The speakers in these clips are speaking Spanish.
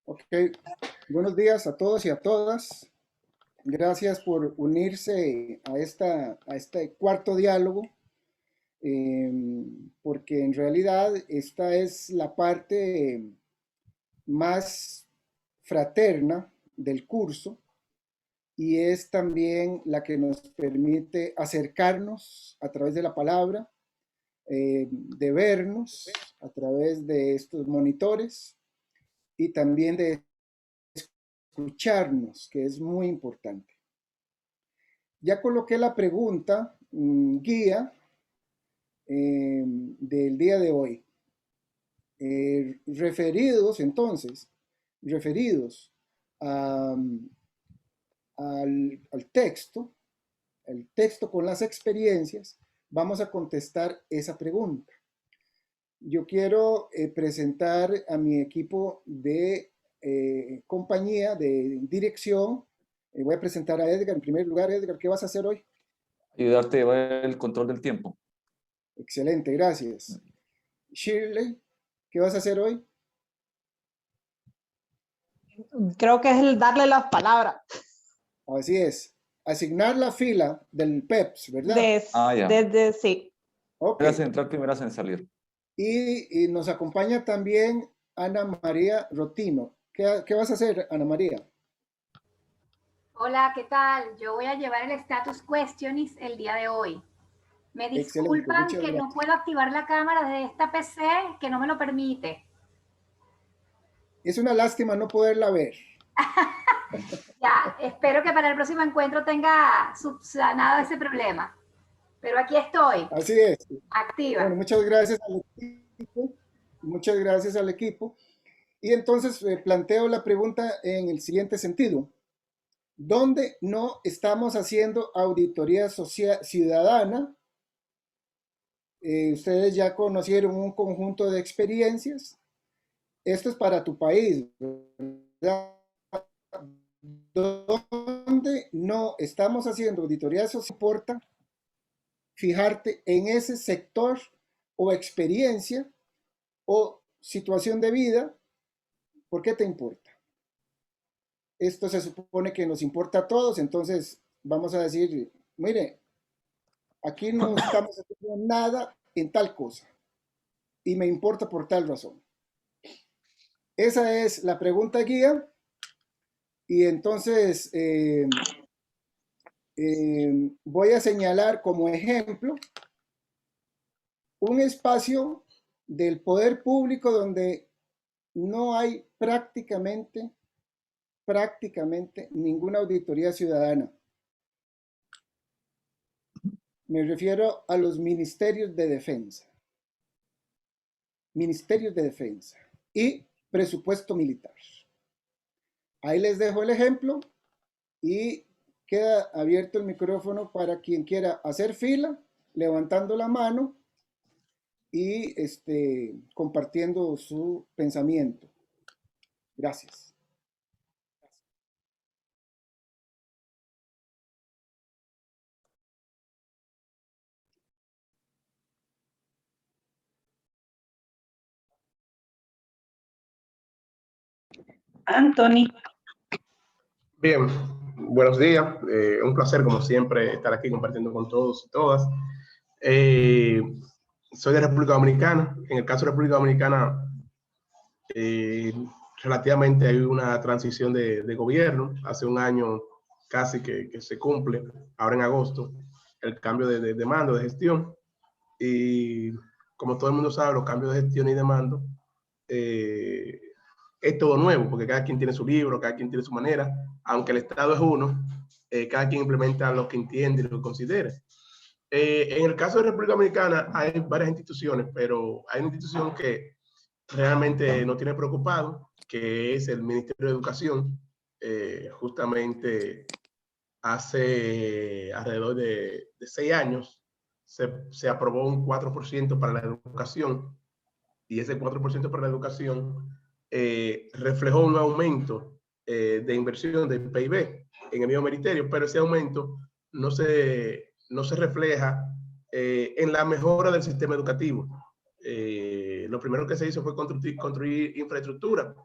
Ok, buenos días a todos y a todas. Gracias por unirse a este cuarto diálogo, porque en realidad esta es la parte más fraterna del curso y es también la que nos permite acercarnos a través de la palabra, de vernos a través de estos monitores y también de escucharnos, que es muy importante. Ya coloqué la pregunta guía del día de hoy. Referidos a, al texto, el texto con las experiencias, vamos a contestar esa pregunta. Yo quiero presentar a mi equipo de compañía, de dirección. Voy a presentar a Edgar. En primer lugar, Edgar, ¿qué vas a hacer hoy? Ayudarte a llevar el control del tiempo. Excelente, gracias. Shirley, ¿qué vas a hacer hoy? Creo que es el darle las palabras. Así es. Asignar la fila del PEPS, ¿verdad? Desde sí. Ok. Primeras en entrar, primeras en salir. Y nos acompaña también Ana María Rotino. ¿Qué vas a hacer, Ana María? Hola, ¿qué tal? Yo voy a llevar el status questionis el día de hoy. Me disculpan que no puedo activar la cámara de esta PC, que no me lo permite. Es una lástima no poderla ver. Ya, espero que para el próximo encuentro tenga subsanado ese problema. Pero aquí estoy. Así es. Activa. Bueno, muchas gracias al equipo. Muchas gracias al equipo. Y entonces planteo la pregunta en el siguiente sentido. ¿Dónde no estamos haciendo auditoría ciudadana? Ustedes ya conocieron un conjunto de experiencias. Esto es para tu país, ¿verdad? ¿Dónde no estamos haciendo auditoría social? Importa fijarte en ese sector o experiencia o situación de vida. ¿Por qué te importa? Esto se supone que nos importa a todos, entonces vamos a decir, mire, aquí no estamos haciendo nada en tal cosa y me importa por tal razón. Esa es la pregunta guía y entonces voy a señalar como ejemplo un espacio del poder público donde no hay prácticamente ninguna auditoría ciudadana. Me refiero a los ministerios de defensa. Ministerios de defensa y presupuesto militar. Ahí les dejo el ejemplo y queda abierto el micrófono para quien quiera hacer fila, levantando la mano y compartiendo su pensamiento. Gracias. Anthony. Bien, buenos días. Un placer, como siempre, estar aquí compartiendo con todos y todas. Soy de República Dominicana. En el caso de República Dominicana, relativamente hay una transición de gobierno. Hace un año casi que se cumple, ahora en agosto, el cambio de mando, de gestión. Y como todo el mundo sabe, los cambios de gestión y de mando es todo nuevo, porque cada quien tiene su libro, cada quien tiene su manera, aunque el Estado es uno, cada quien implementa lo que entiende y lo que considere. En el caso de República Dominicana hay varias instituciones, pero hay una institución que realmente nos tiene preocupado, que es el Ministerio de Educación. Justamente hace alrededor de 6 años se aprobó un 4% para la educación, y ese 4% para la educación reflejó un aumento de inversión del PIB en el mismo ministerio, pero ese aumento no se refleja en la mejora del sistema educativo. lo primero que se hizo fue construir infraestructura,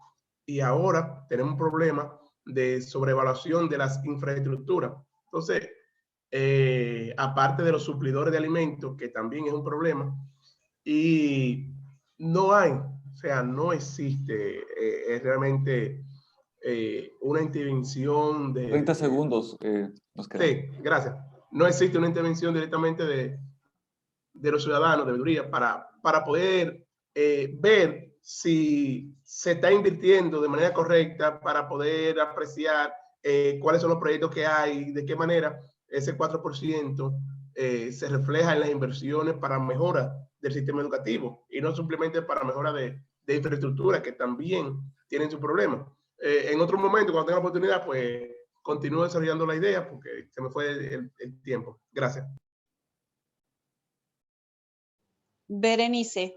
y ahora tenemos un problema de sobrevaluación de las infraestructuras. Entonces, aparte de los suplidores de alimentos, que también es un problema, y no hay, o sea, no existe realmente una intervención de... 30 segundos nos quedan. Sí, gracias. No existe una intervención directamente de los ciudadanos, de veeduría, para poder ver si se está invirtiendo de manera correcta, para poder apreciar cuáles son los proyectos que hay, de qué manera ese 4% se refleja en las inversiones para mejora del sistema educativo, y no simplemente para mejora de infraestructura, que también tienen su problema. En otro momento, cuando tenga la oportunidad, pues continúo desarrollando la idea, porque se me fue el tiempo. Gracias. Berenice.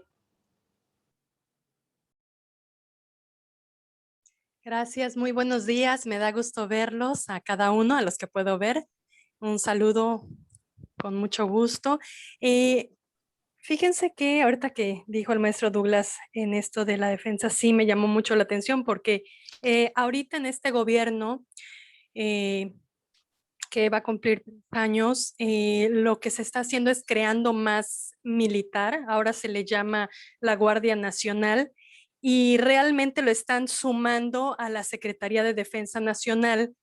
Gracias, muy buenos días. Me da gusto verlos a cada uno, a los que puedo ver. Un saludo con mucho gusto. Fíjense que ahorita que dijo el maestro Douglas en esto de la defensa, sí me llamó mucho la atención, porque ahorita en este gobierno que va a cumplir años, lo que se está haciendo es creando más militar. Ahora se le llama la Guardia Nacional, y realmente lo están sumando a la Secretaría de Defensa Nacional.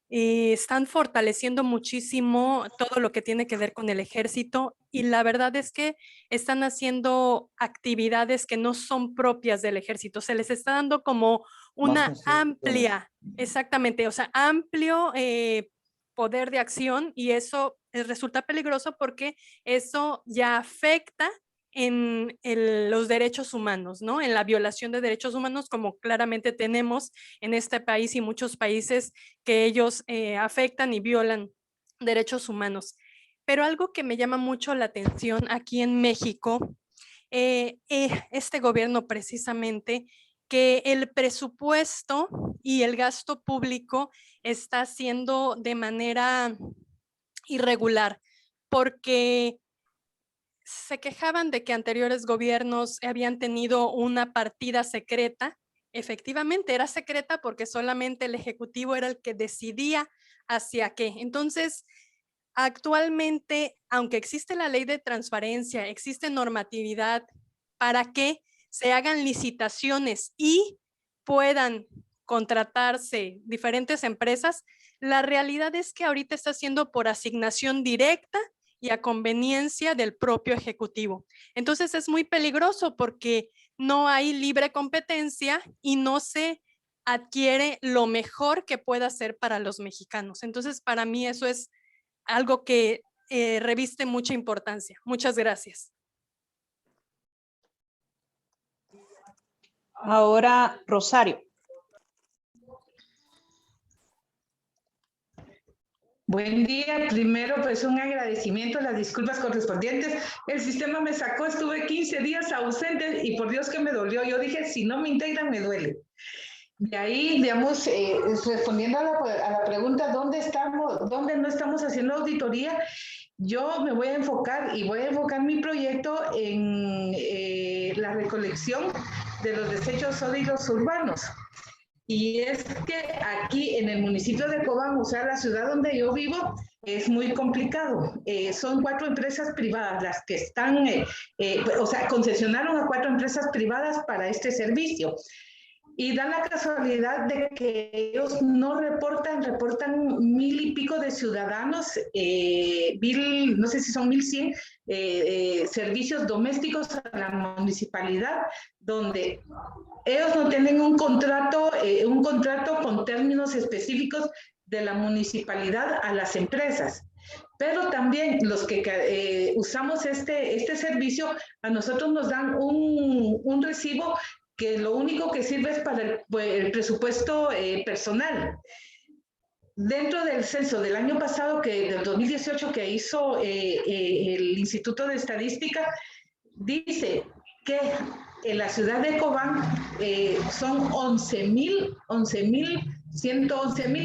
Están fortaleciendo muchísimo todo lo que tiene que ver con el ejército, y la verdad es que están haciendo actividades que no son propias del ejército. Se les está dando como una amplia, exactamente, o sea, amplio poder de acción, y eso resulta peligroso porque eso ya afecta en los derechos humanos, ¿no? En la violación de derechos humanos, como claramente tenemos en este país y muchos países que ellos afectan y violan derechos humanos. Pero algo que me llama mucho la atención aquí en México, este gobierno precisamente, que el presupuesto y el gasto público está haciendo de manera irregular, porque se quejaban de que anteriores gobiernos habían tenido una partida secreta. Efectivamente, era secreta porque solamente el Ejecutivo era el que decidía hacia qué. Entonces, actualmente, aunque existe la ley de transparencia, existe normatividad para que se hagan licitaciones y puedan contratarse diferentes empresas, la realidad es que ahorita está haciendo por asignación directa y a conveniencia del propio Ejecutivo. Entonces es muy peligroso porque no hay libre competencia y no se adquiere lo mejor que pueda hacer para los mexicanos. Entonces, para mí eso es algo que reviste mucha importancia. Muchas gracias. Ahora, Rosario. Buen día. Primero, pues un agradecimiento, las disculpas correspondientes. El sistema me sacó, estuve 15 días ausente y por Dios que me dolió. Yo dije, si no me integran, me duele. De ahí, digamos, respondiendo a la pregunta, ¿dónde no estamos haciendo auditoría? Yo me voy a enfocar mi proyecto en la recolección de los desechos sólidos urbanos. Y es que aquí en el municipio de Cobán, o sea, la ciudad donde yo vivo, es muy complicado. Son 4 empresas privadas las que están, concesionaron a 4 empresas privadas para este servicio. Y da la casualidad de que ellos no reportan 1,000 y pico de ciudadanos, no sé si son 1,100 servicios domésticos a la municipalidad, donde ellos no tienen un contrato con términos específicos de la municipalidad a las empresas. Pero también los que usamos este servicio, a nosotros nos dan un recibo que lo único que sirve es para el presupuesto personal. Dentro del censo del año pasado, del 2018, que hizo el Instituto de Estadística, dice que en la ciudad de Cobán son 111,000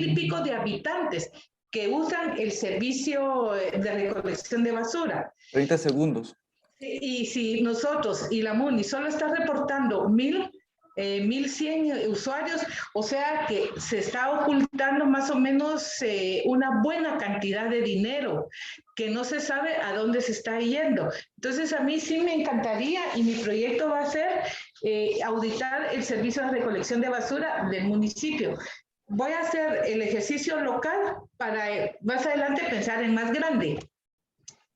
y pico de habitantes que usan el servicio de recolección de basura. 30 segundos. Y si nosotros y la MUNI solo está reportando 1.100 usuarios, o sea que se está ocultando más o menos una buena cantidad de dinero que no se sabe a dónde se está yendo. Entonces a mí sí me encantaría, y mi proyecto va a ser auditar el servicio de recolección de basura del municipio. Voy a hacer el ejercicio local para más adelante pensar en más grande.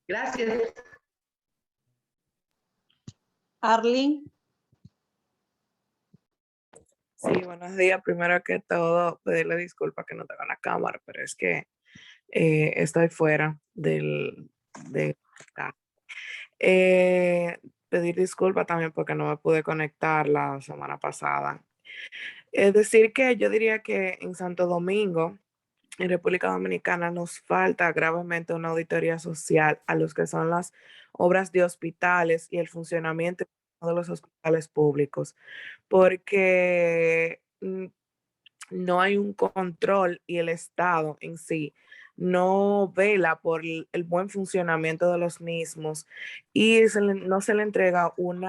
Gracias. Arlene. Sí, buenos días. Primero que todo, pedirle disculpas que no tengo la cámara, pero es que estoy fuera de acá. Pedir disculpas también porque no me pude conectar la semana pasada. Es decir, que yo diría que en Santo Domingo, en República Dominicana, nos falta gravemente una auditoría social a los que son las obras de hospitales y el funcionamiento de los hospitales públicos, porque no hay un control y el Estado en sí no vela por el buen funcionamiento de los mismos y no se le entrega un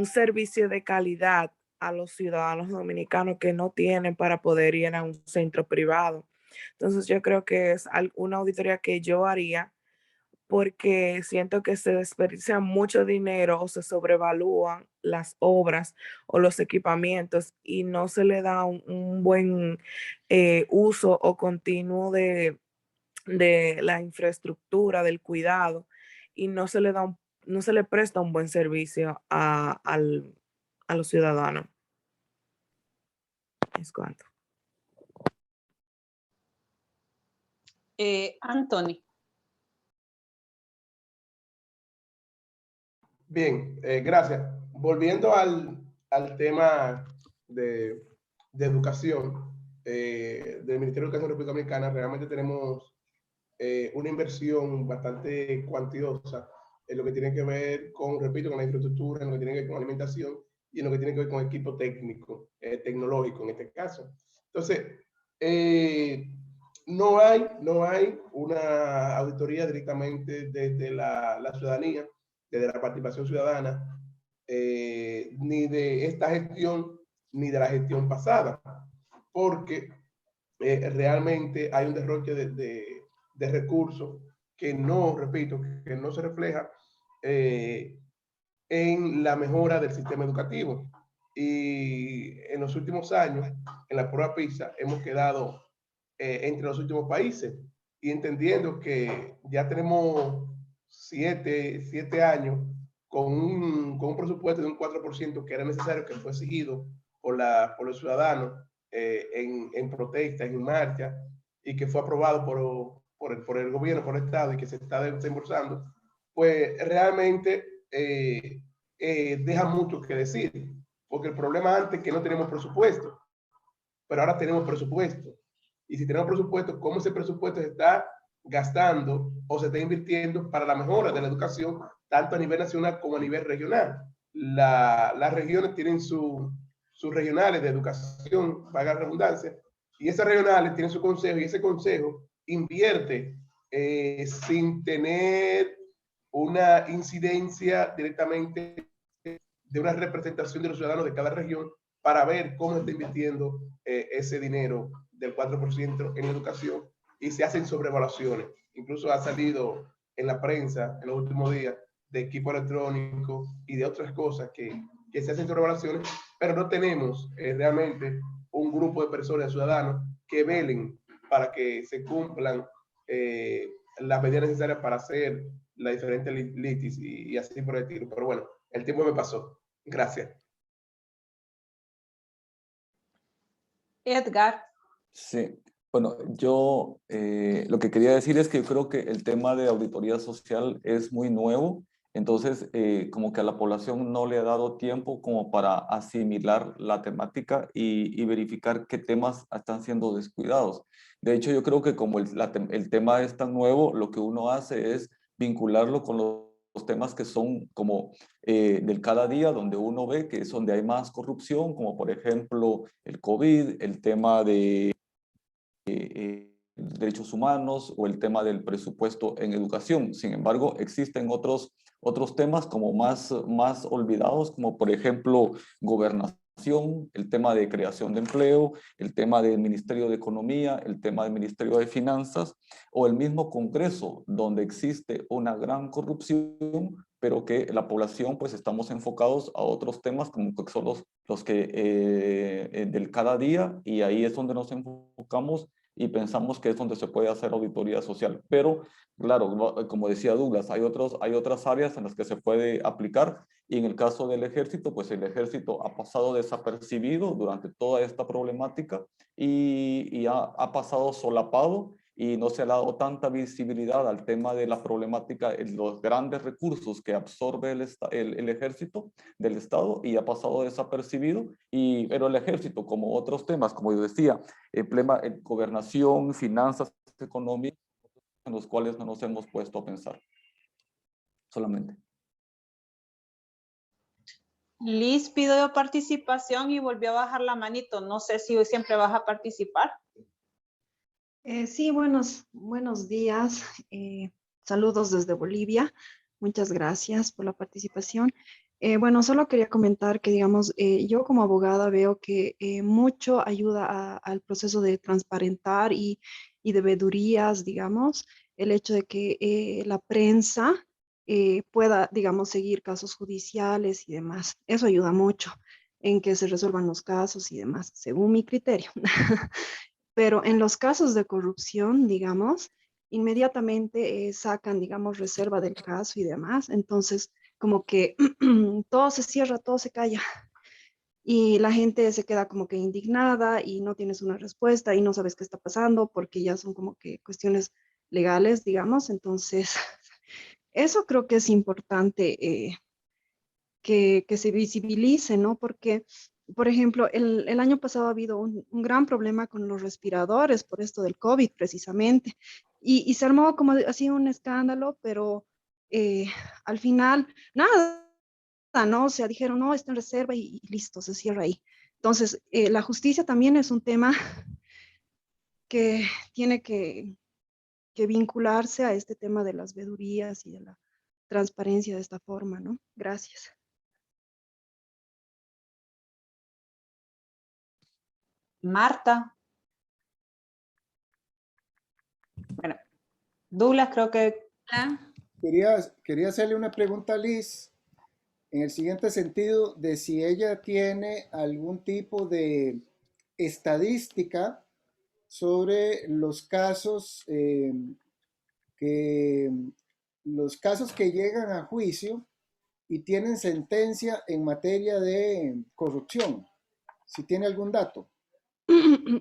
servicio de calidad a los ciudadanos dominicanos que no tienen para poder ir a un centro privado. Entonces yo creo que es una auditoría que yo haría porque siento que se desperdicia mucho dinero o se sobrevalúan las obras o los equipamientos y no se le da un buen uso o continuo de la infraestructura, del cuidado, y no se le da no se le presta un buen servicio a los ciudadanos. Es cuanto. Anthony. Bien, gracias. Volviendo al tema de educación del Ministerio de Educación de la República Dominicana, realmente tenemos una inversión bastante cuantiosa en lo que tiene que ver con, repito, con la infraestructura, en lo que tiene que ver con alimentación y en lo que tiene que ver con equipo técnico, tecnológico en este caso. Entonces, no hay una auditoría directamente desde la ciudadanía, desde la participación ciudadana, ni de esta gestión, ni de la gestión pasada, porque realmente hay un derroche de recursos que no, repito, que no se refleja en la mejora del sistema educativo. Y en los últimos años, en la prueba PISA, hemos quedado entre los últimos países y entendiendo que ya tenemos 7 años con un presupuesto de un 4% que era necesario, que fue exigido por los ciudadanos en protesta, en marcha, y que fue aprobado por el gobierno, por el Estado, y que se está desembolsando, pues realmente deja mucho que decir, porque el problema antes es que no tenemos presupuesto, pero ahora tenemos presupuesto. Y si tenemos presupuesto, ¿cómo ese presupuesto se está gastando o se está invirtiendo para la mejora de la educación, tanto a nivel nacional como a nivel regional? Las regiones tienen sus regionales de educación, valga la redundancia, y esas regionales tienen su consejo, y ese consejo invierte sin tener una incidencia directamente de una representación de los ciudadanos de cada región para ver cómo está invirtiendo ese dinero del 4% en educación, y se hacen sobrevaluaciones. Incluso ha salido en la prensa en los últimos días de equipo electrónico y de otras cosas que se hacen sobrevaluaciones, pero no tenemos realmente un grupo de personas, de ciudadanos, que velen para que se cumplan las medidas necesarias para hacer la diferente litis y así por el estilo. Pero bueno, el tiempo me pasó. Gracias. Edgar. Sí, bueno, yo lo que quería decir es que yo creo que el tema de auditoría social es muy nuevo, entonces como que a la población no le ha dado tiempo como para asimilar la temática y verificar qué temas están siendo descuidados. De hecho, yo creo que como el tema es tan nuevo, lo que uno hace es vincularlo con los temas que son como del cada día, donde uno ve que es donde hay más corrupción, como por ejemplo el COVID, el tema de derechos humanos o el tema del presupuesto en educación. Sin embargo, existen otros temas como más olvidados, como por ejemplo gobernación, el tema de creación de empleo, el tema del Ministerio de Economía, el tema del Ministerio de Finanzas o el mismo Congreso, donde existe una gran corrupción, pero que la población pues estamos enfocados a otros temas como que son los que del cada día, y ahí es donde nos enfocamos y pensamos que es donde se puede hacer auditoría social. Pero, claro, como decía Douglas, hay otras áreas en las que se puede aplicar, y en el caso del ejército, pues el ejército ha pasado desapercibido durante toda esta problemática y ha pasado solapado, y no se le ha dado tanta visibilidad al tema de la problemática, los grandes recursos que absorbe el ejército del Estado, y ha pasado desapercibido. Pero el ejército, como otros temas, como yo decía, gobernación, finanzas, economía, en los cuales no nos hemos puesto a pensar solamente. Liz pidió participación y volvió a bajar la manito. No sé si hoy siempre vas a participar. Sí, buenos días. Saludos desde Bolivia. Muchas gracias por la participación. Bueno, solo quería comentar que, digamos, yo como abogada veo que mucho ayuda al proceso de transparentar y de vedurías, digamos, el hecho de que la prensa pueda, digamos, seguir casos judiciales y demás. Eso ayuda mucho en que se resuelvan los casos y demás, según mi criterio. Pero en los casos de corrupción, digamos, inmediatamente sacan, digamos, reserva del caso y demás. Entonces, como que todo se cierra, todo se calla. Y la gente se queda como que indignada y no tienes una respuesta y no sabes qué está pasando porque ya son como que cuestiones legales, digamos. Entonces, eso creo que es importante que se visibilice, ¿no? Porque, por ejemplo, el año pasado ha habido un gran problema con los respiradores por esto del COVID, precisamente. Y se armó como así un escándalo, pero al final, nada, ¿no? O sea, dijeron, no, está en reserva y listo, se cierra ahí. Entonces, la justicia también es un tema que tiene que vincularse a este tema de las vedurías y de la transparencia de esta forma, ¿no? Gracias. Marta. Bueno, Douglas creo que... Quería hacerle una pregunta a Liz en el siguiente sentido, de si ella tiene algún tipo de estadística sobre los casos que llegan a juicio y tienen sentencia en materia de corrupción. Si tiene algún dato.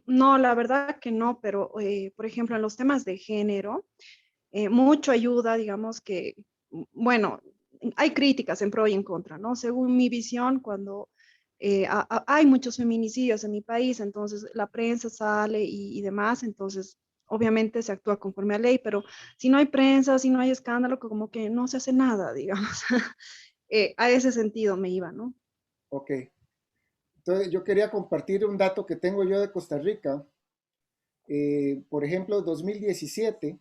No, la verdad que no, pero por ejemplo, en los temas de género, mucho ayuda, digamos que, bueno, hay críticas en pro y en contra, ¿no? Según mi visión, cuando hay muchos feminicidios en mi país, entonces la prensa sale y demás, entonces obviamente se actúa conforme a ley, pero si no hay prensa, si no hay escándalo, como que no se hace nada, digamos. A ese sentido me iba, ¿no? Ok. Entonces yo quería compartir un dato que tengo yo de Costa Rica. Por ejemplo, 2017,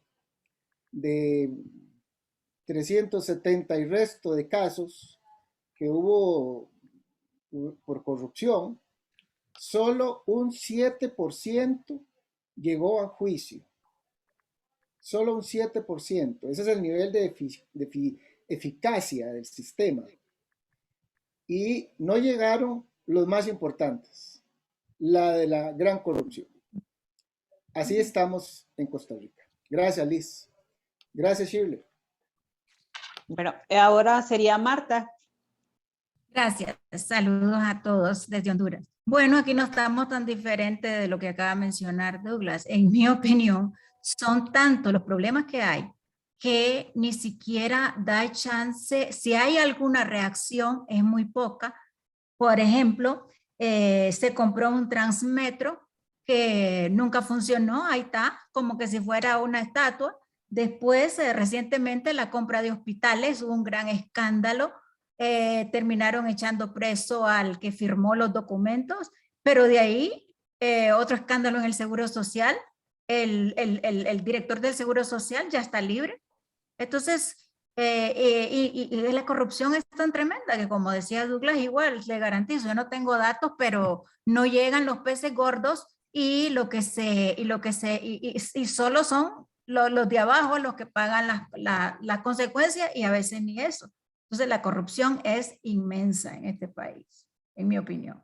de 370 y resto de casos que hubo por corrupción, solo un 7% llegó a juicio. Solo un 7%. Ese es el nivel de eficacia del sistema. Y no llegaron los más importantes, la de la gran corrupción. Así estamos en Costa Rica. Gracias, Liz. Gracias, Shirley. Bueno, ahora sería Marta. Gracias. Saludos a todos desde Honduras. Bueno, aquí no estamos tan diferentes de lo que acaba de mencionar Douglas. En mi opinión, son tantos los problemas que hay que ni siquiera da chance, si hay alguna reacción, es muy poca. Por ejemplo, se compró un Transmetro que nunca funcionó, ahí está, como que si fuera una estatua. Después, recientemente, la compra de hospitales, hubo un gran escándalo, terminaron echando preso al que firmó los documentos, pero de ahí, otro escándalo en el Seguro Social, el director del Seguro Social ya está libre. Entonces, y la corrupción es tan tremenda que, como decía Douglas, igual le garantizo, yo no tengo datos, pero no llegan los peces gordos y solo son los de abajo los que pagan las consecuencias, y a veces ni eso. Entonces, la corrupción es inmensa en este país, en mi opinión.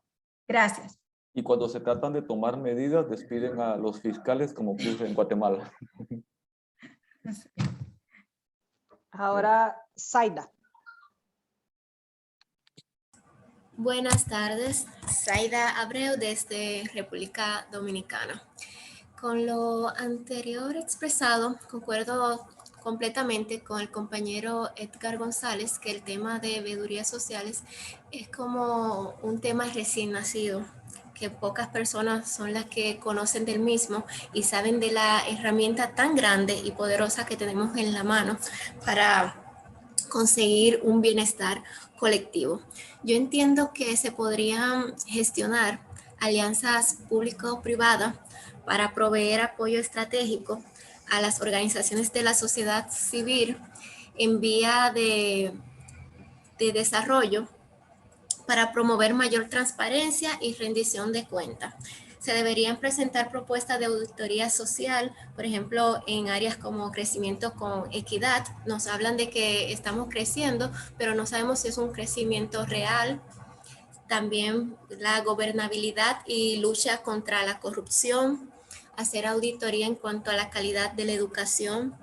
Gracias. Y cuando se tratan de tomar medidas, despiden a los fiscales, como ocurre en Guatemala. Ahora, Zaida. Buenas tardes, Zaida Abreu desde República Dominicana. Con lo anterior expresado, concuerdo completamente con el compañero Edgar González que el tema de veedurías sociales es como un tema recién nacido, que pocas personas son las que conocen del mismo y saben de la herramienta tan grande y poderosa que tenemos en la mano para conseguir un bienestar colectivo. Yo entiendo que se podrían gestionar alianzas público-privadas para proveer apoyo estratégico a las organizaciones de la sociedad civil en vía de desarrollo para promover mayor transparencia y rendición de cuentas. Se deberían presentar propuestas de auditoría social, por ejemplo, en áreas como crecimiento con equidad. Nos hablan de que estamos creciendo, pero no sabemos si es un crecimiento real. También la gobernabilidad y lucha contra la corrupción, hacer auditoría en cuanto a la calidad de la educación,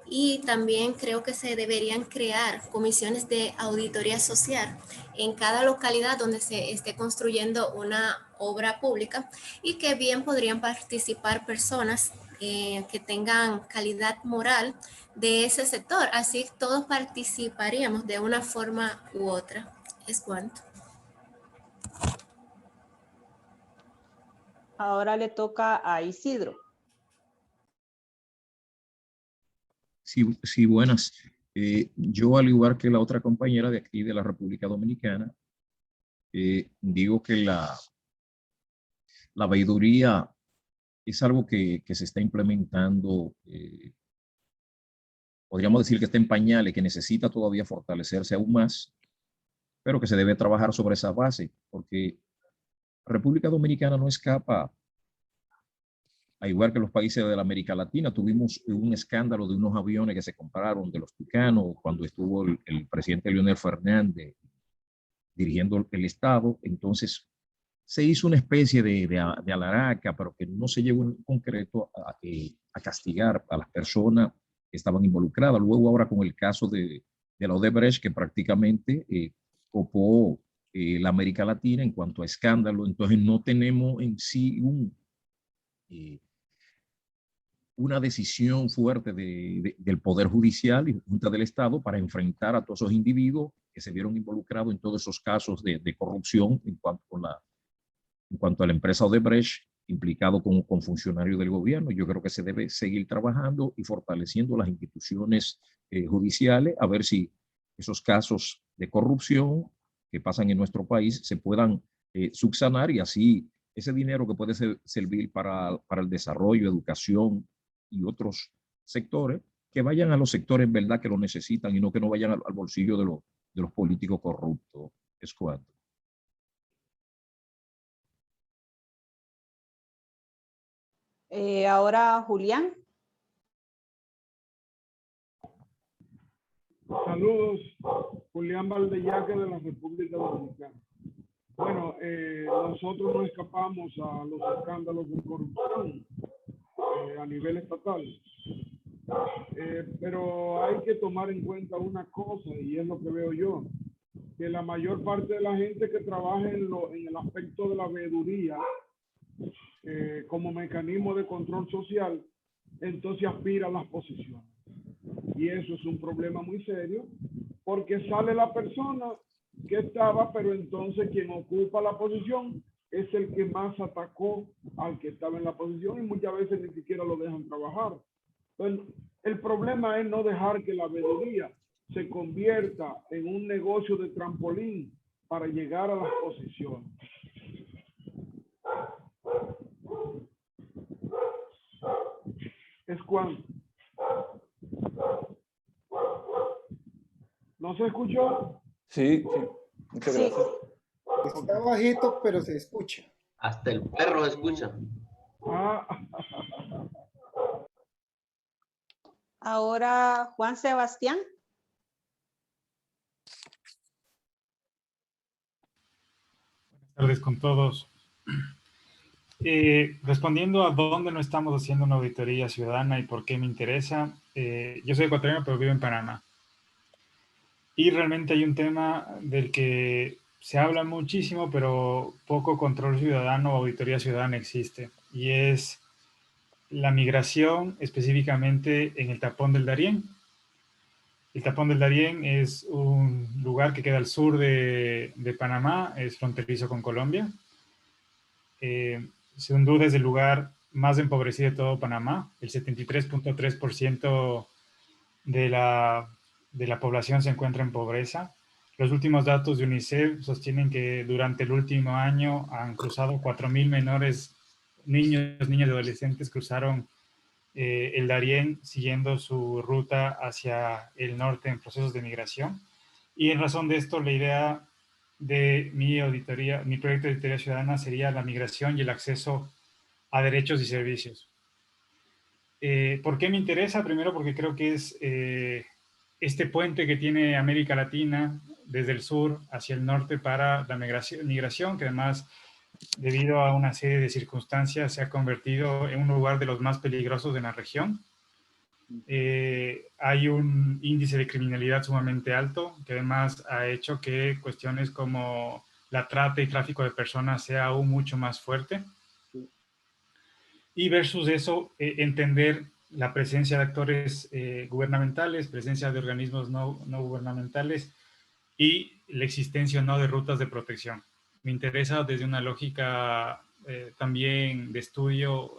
y también creo que se deberían crear comisiones de auditoría social en cada localidad donde se esté construyendo una obra pública, y que bien podrían participar personas que tengan calidad moral de ese sector. Así todos participaríamos de una forma u otra. Es cuanto. Ahora le toca a Isidro. Sí, buenas. Yo, al igual que la otra compañera de aquí de la República Dominicana, digo que la veeduría es algo que se está implementando, podríamos decir que está en pañales, que necesita todavía fortalecerse aún más, pero que se debe trabajar sobre esa base, porque República Dominicana no escapa, al igual que los países de la América Latina. Tuvimos un escándalo de unos aviones que se compraron de los Tucanos cuando estuvo el presidente Leonel Fernández dirigiendo el Estado. Entonces se hizo una especie de alaraca, pero que no se llegó en concreto a castigar a las personas que estaban involucradas. Luego, ahora con el caso de la Odebrecht, que prácticamente copó la América Latina en cuanto a escándalo. Entonces no tenemos en sí una decisión fuerte del Poder Judicial y Junta del Estado para enfrentar a todos esos individuos que se vieron involucrados en todos esos casos de corrupción en cuanto a la empresa Odebrecht, implicado con funcionarios del gobierno. Yo creo que se debe seguir trabajando y fortaleciendo las instituciones judiciales, a ver si esos casos de corrupción que pasan en nuestro país se puedan subsanar, y así ese dinero que puede servir para el desarrollo, educación y otros sectores, que vayan a los sectores en verdad que lo necesitan y no que no vayan al bolsillo de los políticos corruptos. Es cuanto. Ahora Julián. Saludos, Julián Valdeyaque de la República Dominicana. Bueno, nosotros no escapamos a los escándalos de corrupción a nivel estatal, pero hay que tomar en cuenta una cosa, y es lo que veo yo, que la mayor parte de la gente que trabaja en el aspecto de la veeduría como mecanismo de control social, entonces aspira a las posiciones. Y eso es un problema muy serio, porque sale la persona que estaba, pero entonces quien ocupa la posición es el que más atacó al que estaba en la posición, y muchas veces ni siquiera lo dejan trabajar. Entonces, el problema es no dejar que la veeduría se convierta en un negocio de trampolín para llegar a las posiciones. es cuando. ¿No se escuchó? Sí, sí. Muchas gracias. Está bajito, pero se escucha. Hasta el perro escucha. Ahora Juan Sebastián. Buenas tardes con todos. Respondiendo a dónde no estamos haciendo una auditoría ciudadana y por qué me interesa, yo soy ecuatoriano pero vivo en Panamá. Y realmente hay un tema del que se habla muchísimo, pero poco control ciudadano o auditoría ciudadana existe. Y es la migración, específicamente en el Tapón del Darién. El Tapón del Darién es un lugar que queda al sur de Panamá, es fronterizo con Colombia. Sin duda es el lugar más empobrecido de todo Panamá. El 73.3% de la población se encuentra en pobreza. Los últimos datos de UNICEF sostienen que durante el último año han cruzado 4.000 menores, niños y adolescentes cruzaron el Darién siguiendo su ruta hacia el norte en procesos de migración. Y en razón de esto, la idea de mi proyecto de auditoría ciudadana sería la migración y el acceso a derechos y servicios. ¿Por qué me interesa? Primero porque creo que es este puente que tiene América Latina desde el sur hacia el norte para la migración, que además, debido a una serie de circunstancias, se ha convertido en un lugar de los más peligrosos de la región. Hay un índice de criminalidad sumamente alto, que además ha hecho que cuestiones como la trata y tráfico de personas sea aún mucho más fuerte. Y versus eso, entender la presencia de actores gubernamentales, presencia de organismos no gubernamentales y la existencia o no de rutas de protección. Me interesa desde una lógica también de estudio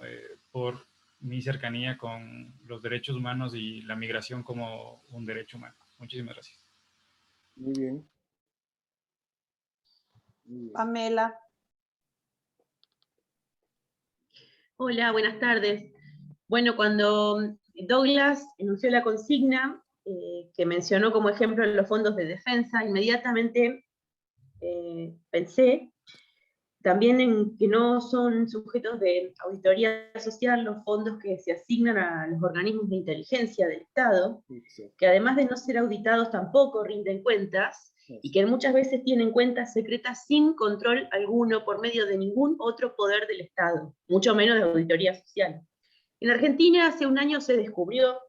por mi cercanía con los derechos humanos y la migración como un derecho humano. Muchísimas gracias. Muy bien. Pamela. Hola, buenas tardes. Bueno, cuando Douglas enunció la consigna, que mencionó como ejemplo los fondos de defensa, inmediatamente pensé también en que no son sujetos de auditoría social los fondos que se asignan a los organismos de inteligencia del Estado, que además de no ser auditados tampoco rinden cuentas, y que muchas veces tienen cuentas secretas sin control alguno por medio de ningún otro poder del Estado, mucho menos de auditoría social. En Argentina hace un año se descubrió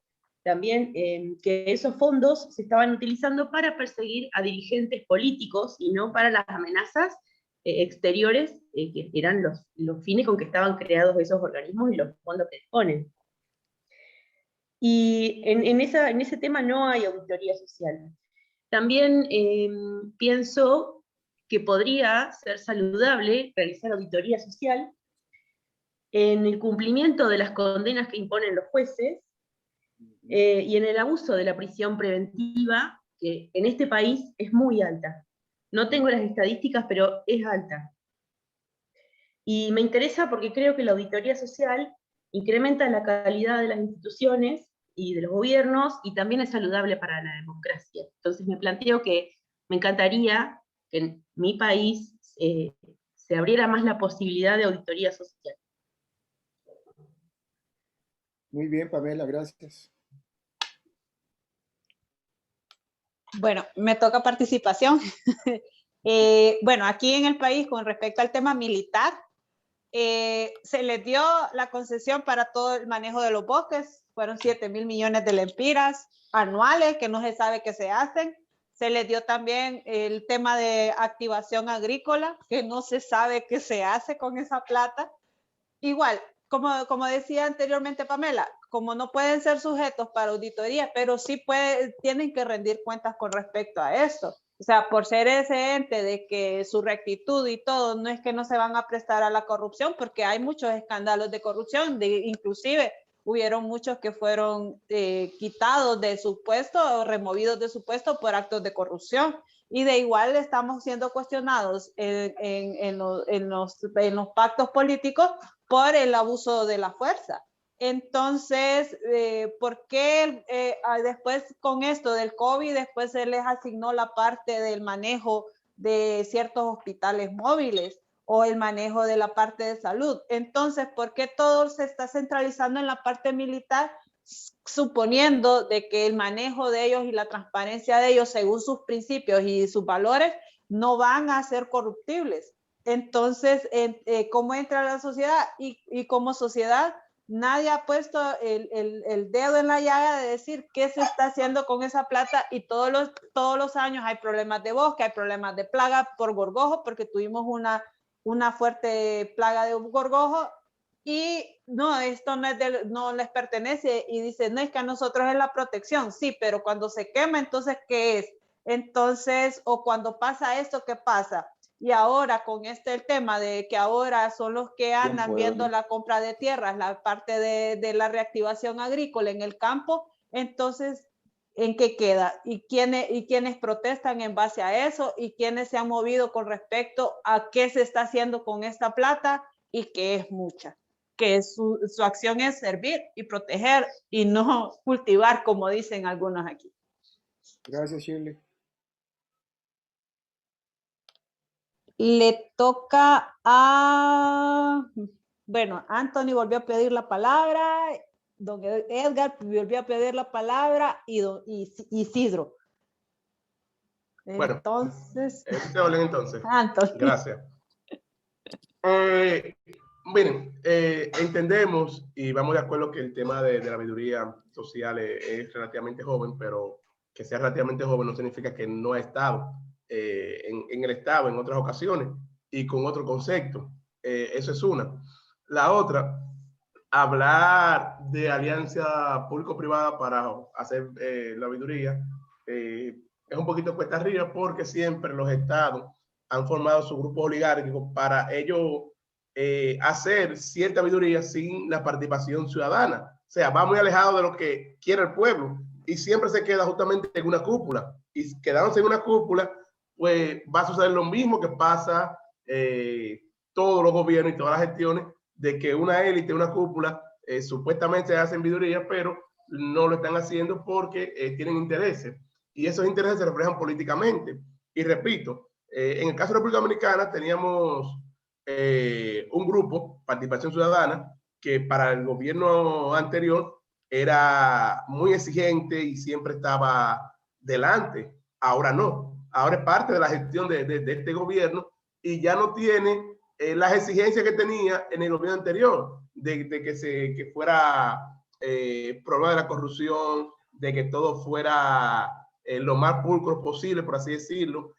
también que esos fondos se estaban utilizando para perseguir a dirigentes políticos y no para las amenazas exteriores, que eran los fines con que estaban creados esos organismos y los fondos que disponen. Y en ese tema no hay auditoría social. También pienso que podría ser saludable realizar auditoría social en el cumplimiento de las condenas que imponen los jueces y en el abuso de la prisión preventiva, que en este país es muy alta. No tengo las estadísticas, pero es alta. Y me interesa porque creo que la auditoría social incrementa la calidad de las instituciones y de los gobiernos, y también es saludable para la democracia. Entonces me planteo que me encantaría que en mi país se abriera más la posibilidad de auditoría social. Muy bien, Pamela, gracias. Bueno, me toca participación. Bueno, aquí en el país, con respecto al tema militar, se les dio la concesión para todo el manejo de los bosques. Fueron 7.000 millones de lempiras anuales que no se sabe qué se hacen. Se les dio también el tema de activación agrícola, que no se sabe qué se hace con esa plata. Igual, como decía anteriormente Pamela, como no pueden ser sujetos para auditoría, pero sí tienen que rendir cuentas con respecto a eso. O sea, por ser ese ente de que su rectitud y todo, no es que no se van a prestar a la corrupción, porque hay muchos escándalos de corrupción, inclusive hubieron muchos que fueron quitados de su puesto o removidos de su puesto por actos de corrupción. Y de igual estamos siendo cuestionados en los pactos políticos por el abuso de la fuerza. Entonces, ¿por qué después con esto del COVID, después se les asignó la parte del manejo de ciertos hospitales móviles o el manejo de la parte de salud? Entonces, ¿por qué todo se está centralizando en la parte militar, suponiendo de que el manejo de ellos y la transparencia de ellos según sus principios y sus valores no van a ser corruptibles? Entonces, ¿cómo entra la sociedad? Y como sociedad, nadie ha puesto el dedo en la llaga de decir qué se está haciendo con esa plata, y todos los años hay problemas de bosque, hay problemas de plaga por gorgojo, porque tuvimos una fuerte plaga de gorgojo, y no, esto no les pertenece, y dicen, no, es que a nosotros es la protección, sí, pero cuando se quema, entonces, ¿qué es? Entonces, o cuando pasa esto, ¿qué pasa? Y ahora con el tema de que ahora son los que andan viendo la compra de tierras, la parte de la reactivación agrícola en el campo, entonces, ¿en qué queda? ¿Y quiénes protestan en base a eso? ¿Y quiénes se han movido con respecto a qué se está haciendo con esta plata? Y que es mucha, que su acción es servir y proteger y no cultivar, como dicen algunos aquí. Gracias, Shirley. Le toca a, bueno, Anthony volvió a pedir la palabra, don Edgar volvió a pedir la palabra, y Isidro. Bueno, entonces, Anthony. Gracias. Miren, entendemos y vamos de acuerdo que el tema de la sabiduría social es relativamente joven, pero que sea relativamente joven no significa que no ha estado en el Estado en otras ocasiones y con otro concepto. Eso es una. La otra, hablar de alianza público-privada para hacer la sabiduría es un poquito cuesta arriba, porque siempre los estados han formado su grupo oligárquico para ellos hacer cierta sabiduría sin la participación ciudadana. O sea, va muy alejado de lo que quiere el pueblo y siempre se queda justamente en una cúpula. Y quedándose en una cúpula, pues va a suceder lo mismo que pasa todos los gobiernos y todas las gestiones, de que una élite, una cúpula, supuestamente hacen sabiduría, pero no lo están haciendo porque tienen intereses. Y esos intereses se reflejan políticamente. Y repito, en el caso de la República Dominicana teníamos un grupo, Participación Ciudadana, que para el gobierno anterior era muy exigente y siempre estaba delante. Ahora no. Ahora es parte de la gestión de este gobierno y ya no tiene las exigencias que tenía en el gobierno anterior, de que fuera problema de la corrupción, de que todo fuera lo más pulcro posible, por así decirlo.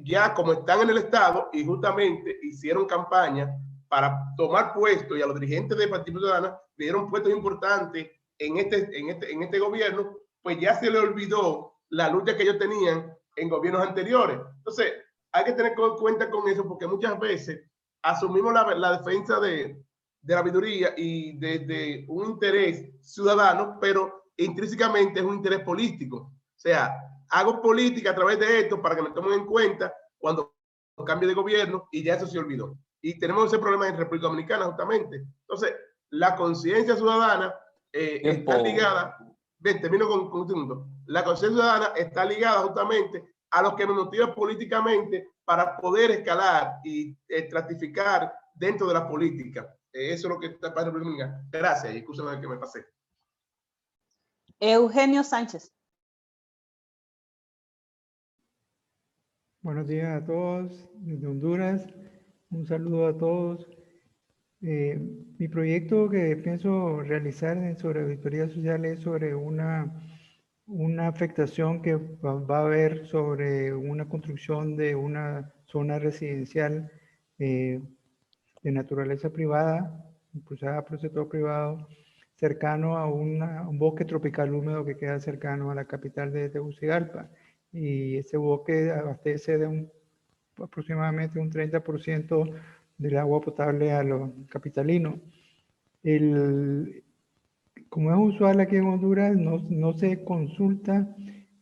Ya como están en el Estado y justamente hicieron campaña para tomar puestos, y a los dirigentes del Partido Ciudadano le dieron puestos importantes en este gobierno, pues ya se le olvidó la lucha que ellos tenían en gobiernos anteriores. Entonces, hay que tener cuenta con eso, porque muchas veces asumimos la defensa de la sabiduría y de un interés ciudadano, pero intrínsecamente es un interés político. O sea, hago política a través de esto para que me tomen en cuenta cuando cambie de gobierno, y ya eso se olvidó. Y tenemos ese problema en República Dominicana justamente. Entonces, la conciencia ciudadana está ligada, termino con un segundo, la conciencia ciudadana está ligada justamente a lo que nos motiva políticamente para poder escalar y estratificar dentro de la política. Eso es lo que está para República Dominicana. Gracias, y escúchame que me pasé. Eugenio Sánchez. Buenos días a todos desde Honduras. Un saludo a todos. Mi proyecto que pienso realizar sobre auditoría social es sobre una afectación que va a haber sobre una construcción de una zona residencial de naturaleza privada, impulsada por el sector privado, cercano a un bosque tropical húmedo que queda cercano a la capital de Tegucigalpa. Y ese bosque abastece de aproximadamente un 30% del agua potable a los capitalinos. Como es usual aquí en Honduras, no se consulta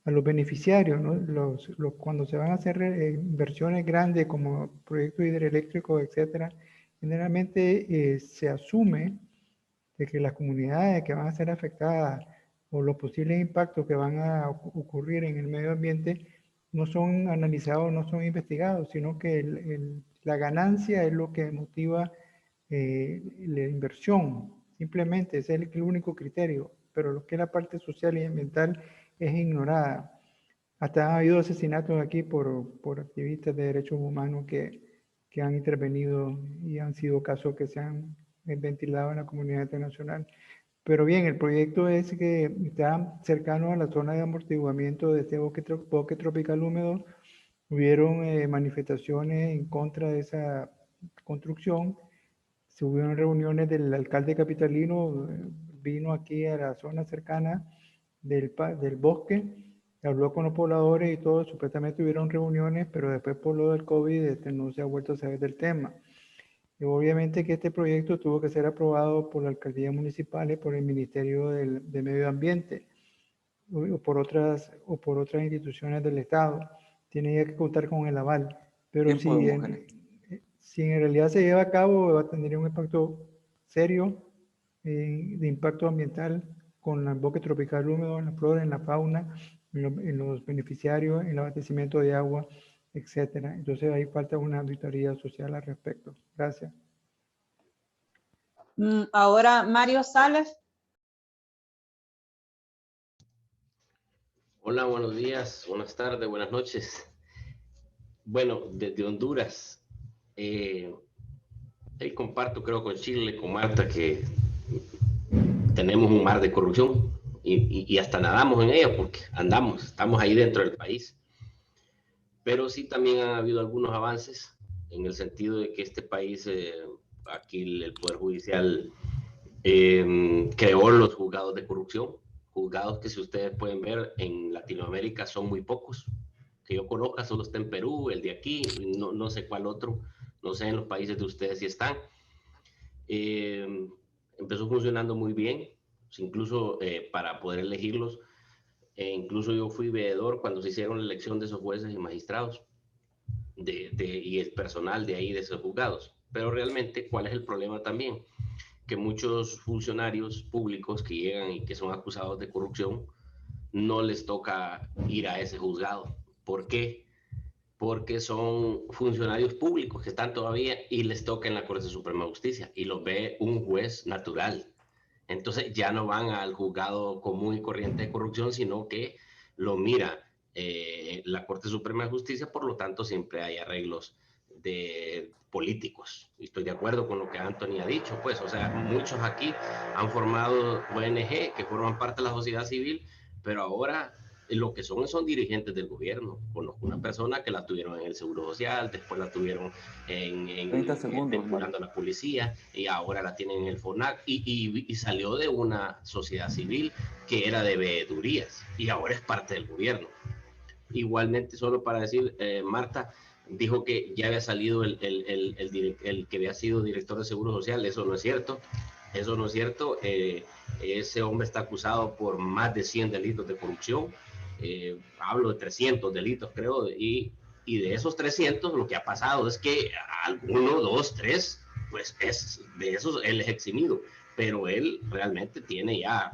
a los beneficiarios, ¿no? Cuando se van a hacer inversiones grandes como proyectos hidroeléctricos, etcétera, generalmente se asume de que las comunidades que van a ser afectadas o los posibles impactos que van a ocurrir en el medio ambiente no son analizados, no son investigados, sino que la ganancia es lo que motiva la inversión. Simplemente es el único criterio, pero lo que es la parte social y ambiental es ignorada. Hasta ha habido asesinatos aquí por activistas de derechos humanos que han intervenido y han sido casos que se han ventilado en la comunidad internacional. Pero bien, el proyecto es que está cercano a la zona de amortiguamiento de este bosque tropical húmedo. Hubieron manifestaciones en contra de esa construcción. Se hubieron reuniones del alcalde capitalino, vino aquí a la zona cercana del bosque, habló con los pobladores y todo, supuestamente hubieron reuniones, pero después por lo del COVID no se ha vuelto a saber del tema. Y obviamente que este proyecto tuvo que ser aprobado por la alcaldía municipal y por el Ministerio de Medio Ambiente o por otras instituciones del Estado. Tiene que contar con el aval. Pero si en realidad se lleva a cabo, va a tener un impacto serio de impacto ambiental con el bosque tropical húmedo, en la flora, en la fauna, en los beneficiarios, en el abastecimiento de agua, etcétera. Entonces ahí falta una auditoría social al respecto. Gracias. Ahora Mario Sales. Hola, buenos días, buenas tardes, buenas noches. Bueno, desde Honduras, comparto creo con Chile, con Marta, que tenemos un mar de corrupción y hasta nadamos en ella porque estamos ahí dentro del país. Pero sí también han habido algunos avances en el sentido de que este país, aquí el Poder Judicial creó los juzgados de corrupción, juzgados que si ustedes pueden ver en Latinoamérica son muy pocos, que yo conozca, solo está en Perú, el de aquí, no sé cuál otro, no sé en los países de ustedes si están. Empezó funcionando muy bien, incluso para poder elegirlos. Incluso yo fui veedor cuando se hicieron la elección de esos jueces y magistrados y el personal de ahí, de esos juzgados. Pero realmente, ¿cuál es el problema también? Que muchos funcionarios públicos que llegan y que son acusados de corrupción, no les toca ir a ese juzgado. ¿Por qué? Porque son funcionarios públicos que están todavía y les toca en la Corte Suprema de Justicia y los ve un juez natural. Entonces ya no van al juzgado común y corriente de corrupción, sino que lo mira la Corte Suprema de Justicia, por lo tanto siempre hay arreglos de políticos. Y estoy de acuerdo con lo que Anthony ha dicho, pues, o sea, muchos aquí han formado ONG que forman parte de la sociedad civil, pero ahora lo que son dirigentes del gobierno. Conozco una persona que la tuvieron en el Seguro Social, después la tuvieron vinculando a la policía y ahora la tienen en el FONAC y salió de una sociedad civil que era de veedurías y ahora es parte del gobierno. Igualmente, solo para decir, Marta dijo que ya había salido el que había sido director de Seguro Social. Eso no es cierto. Eso no es cierto. Ese hombre está acusado por más de 100 delitos de corrupción. Hablo de 300 delitos, creo, y de esos 300 lo que ha pasado es que alguno, dos, tres, pues de esos él es eximido, pero él realmente tiene ya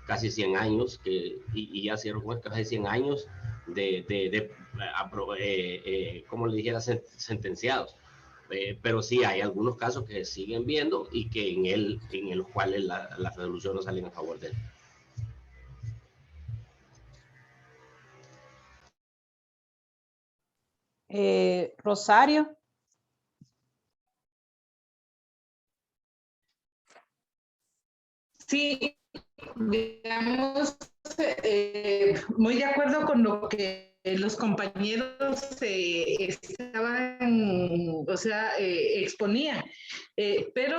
casi 100 años, y ya cierro casi 100 años como le dijera, sentenciados. Pero sí hay algunos casos que se siguen viendo y que en los cuales las resoluciones salen a favor de él. Rosario. Sí, digamos, muy de acuerdo con lo que los compañeros estaban, exponían, pero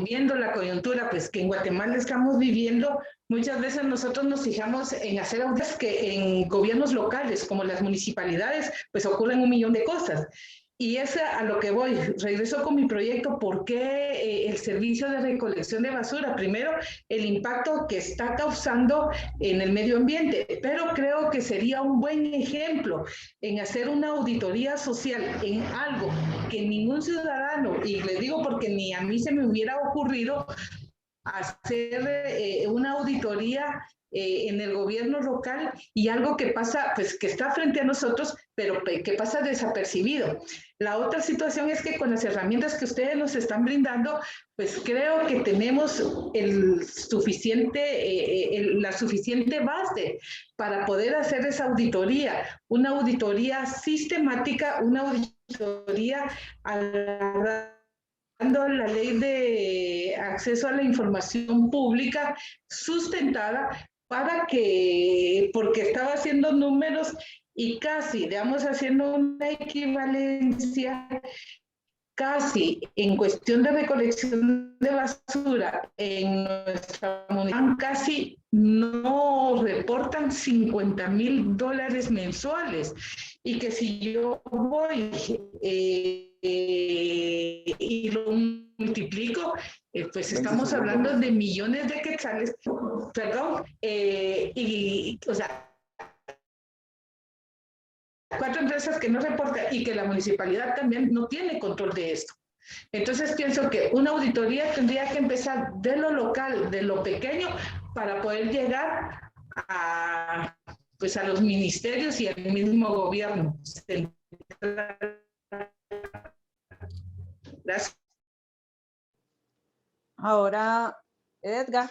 viendo la coyuntura, pues que en Guatemala estamos viviendo, muchas veces nosotros nos fijamos en hacer auditorías que en gobiernos locales, como las municipalidades, pues ocurren un millón de cosas. Y es a lo que voy, regreso con mi proyecto, ¿por qué el servicio de recolección de basura? Primero, el impacto que está causando en el medio ambiente, pero creo que sería un buen ejemplo en hacer una auditoría social en algo que ningún ciudadano, y les digo porque ni a mí se me hubiera ocurrido, hacer una auditoría en el gobierno local y algo que pasa, pues que está frente a nosotros, pero que pasa desapercibido. La otra situación es que con las herramientas que ustedes nos están brindando, pues creo que tenemos la suficiente base para poder hacer esa auditoría, una auditoría sistemática, una auditoría la ley de acceso a la información pública sustentada porque estaba haciendo números y casi, digamos, haciendo una equivalencia, casi en cuestión de recolección de basura en nuestra comunidad, casi no reportan $50,000 mensuales. Y que si yo voy y lo multiplico, pues estamos hablando de millones de quetzales, perdón, o sea, 4 empresas que no reportan y que la municipalidad también no tiene control de esto. Entonces pienso que una auditoría tendría que empezar de lo local, de lo pequeño, para poder llegar a, pues a los ministerios y al mismo gobierno. Gracias. Ahora, Edgar.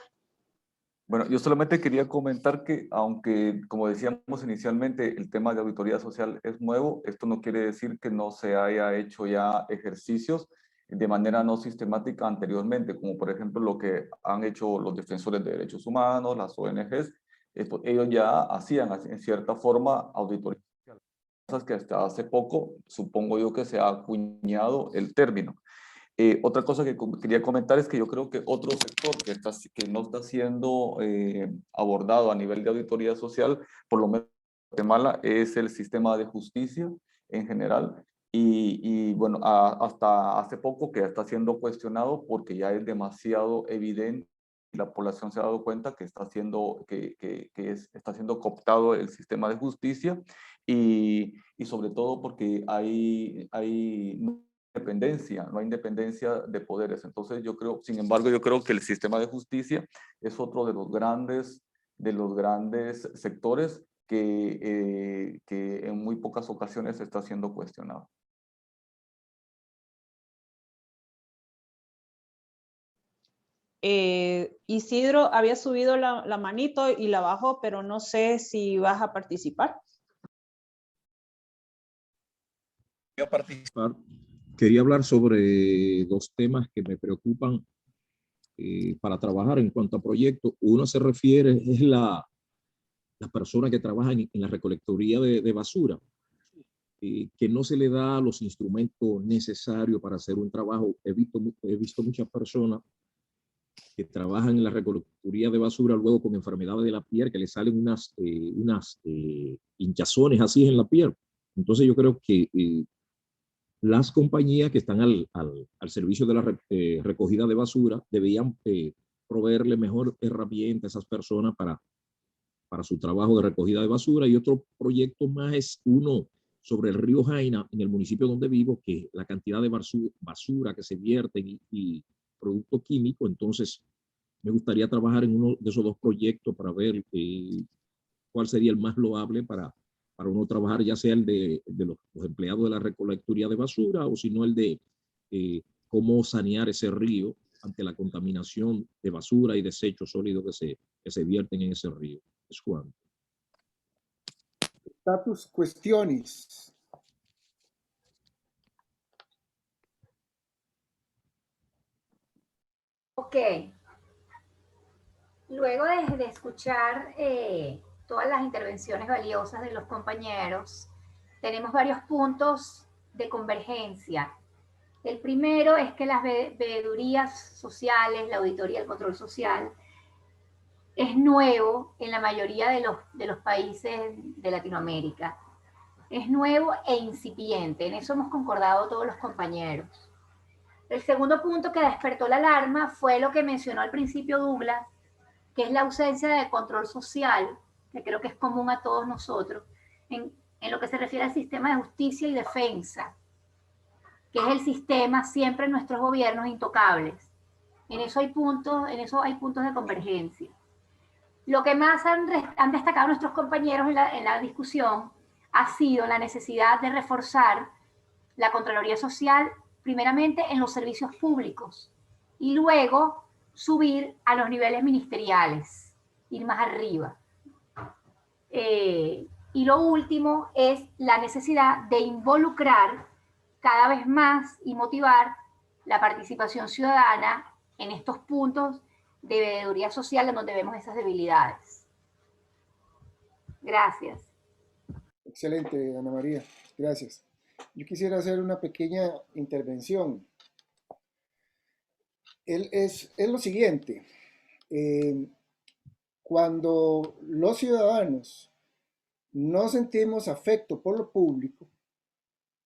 Bueno, yo solamente quería comentar que, aunque, como decíamos inicialmente, el tema de auditoría social es nuevo, esto no quiere decir que no se haya hecho ya ejercicios de manera no sistemática anteriormente, como por ejemplo lo que han hecho los defensores de derechos humanos, las ONGs, ellos ya hacían en cierta forma auditoría social. Cosas que hasta hace poco, supongo yo que se ha acuñado el término. Otra cosa que quería comentar es que yo creo que otro sector que no está siendo abordado a nivel de auditoría social, por lo menos en Guatemala, es el sistema de justicia en general. Y bueno, hasta hace poco que está siendo cuestionado porque ya es demasiado evidente y la población se ha dado cuenta que está siendo, está siendo cooptado el sistema de justicia y sobre todo porque hay no hay independencia de poderes. Entonces yo creo, sin embargo, yo creo que el sistema de justicia es otro de los grandes sectores que en muy pocas ocasiones está siendo cuestionado. Isidro había subido la manito y la bajó, pero no sé si vas a participar. Voy a participar. Quería hablar sobre 2 temas que me preocupan para trabajar en cuanto a proyectos. Uno se refiere, es la persona que trabaja en la recolectoría de basura, que no se le da los instrumentos necesarios para hacer un trabajo. He visto muchas personas que trabajan en la recolectoría de basura luego con enfermedades de la piel, que le salen unas hinchazones así en la piel. Entonces yo creo que las compañías que están al servicio de la recogida de basura deberían proveerle mejor herramienta a esas personas para su trabajo de recogida de basura. Y otro proyecto más es uno sobre el río Jaina, en el municipio donde vivo, que la cantidad de basura que se vierte y producto químico. Entonces me gustaría trabajar en uno de esos 2 proyectos para ver cuál sería el más loable para uno trabajar, ya sea el de los empleados de la recolectoría de basura o si no el de cómo sanear ese río ante la contaminación de basura y desechos sólidos que se vierten en ese río. Es Juan. Status questionis. Ok. Luego de escuchar todas las intervenciones valiosas de los compañeros, tenemos varios puntos de convergencia. El primero es que las veedurías sociales, la auditoría, el control social, es nuevo en la mayoría de los países de Latinoamérica. Es nuevo e incipiente, en eso hemos concordado todos los compañeros. El segundo punto que despertó la alarma fue lo que mencionó al principio Douglas, que es la ausencia de control social, que creo que es común a todos nosotros, en lo que se refiere al sistema de justicia y defensa, que es el sistema siempre en nuestros gobiernos intocables. En eso hay puntos de convergencia. Lo que más han destacado nuestros compañeros en la discusión ha sido la necesidad de reforzar la Contraloría Social, primeramente en los servicios públicos, y luego subir a los niveles ministeriales, ir más arriba. Y lo último es la necesidad de involucrar cada vez más y motivar la participación ciudadana en estos puntos de veeduría social en donde vemos esas debilidades. Gracias. Excelente, Ana María. Gracias. Yo quisiera hacer una pequeña intervención. Es lo siguiente. Cuando los ciudadanos no sentimos afecto por lo público,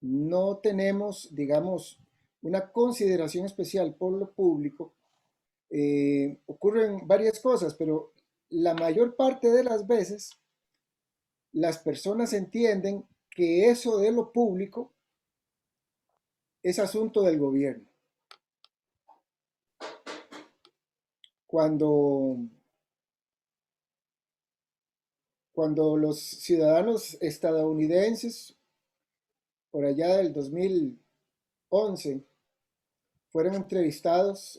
no tenemos, digamos, una consideración especial por lo público, ocurren varias cosas, pero la mayor parte de las veces las personas entienden que eso de lo público es asunto del gobierno. Cuando los ciudadanos estadounidenses, por allá del 2011, fueron entrevistados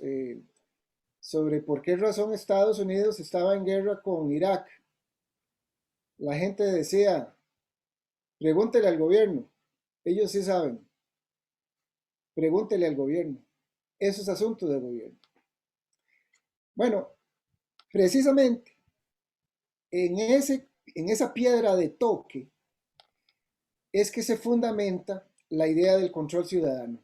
sobre por qué razón Estados Unidos estaba en guerra con Irak, la gente decía, pregúntele al gobierno, ellos sí saben, pregúntele al gobierno, eso es asunto del gobierno. Bueno, precisamente en esa piedra de toque es que se fundamenta la idea del control ciudadano.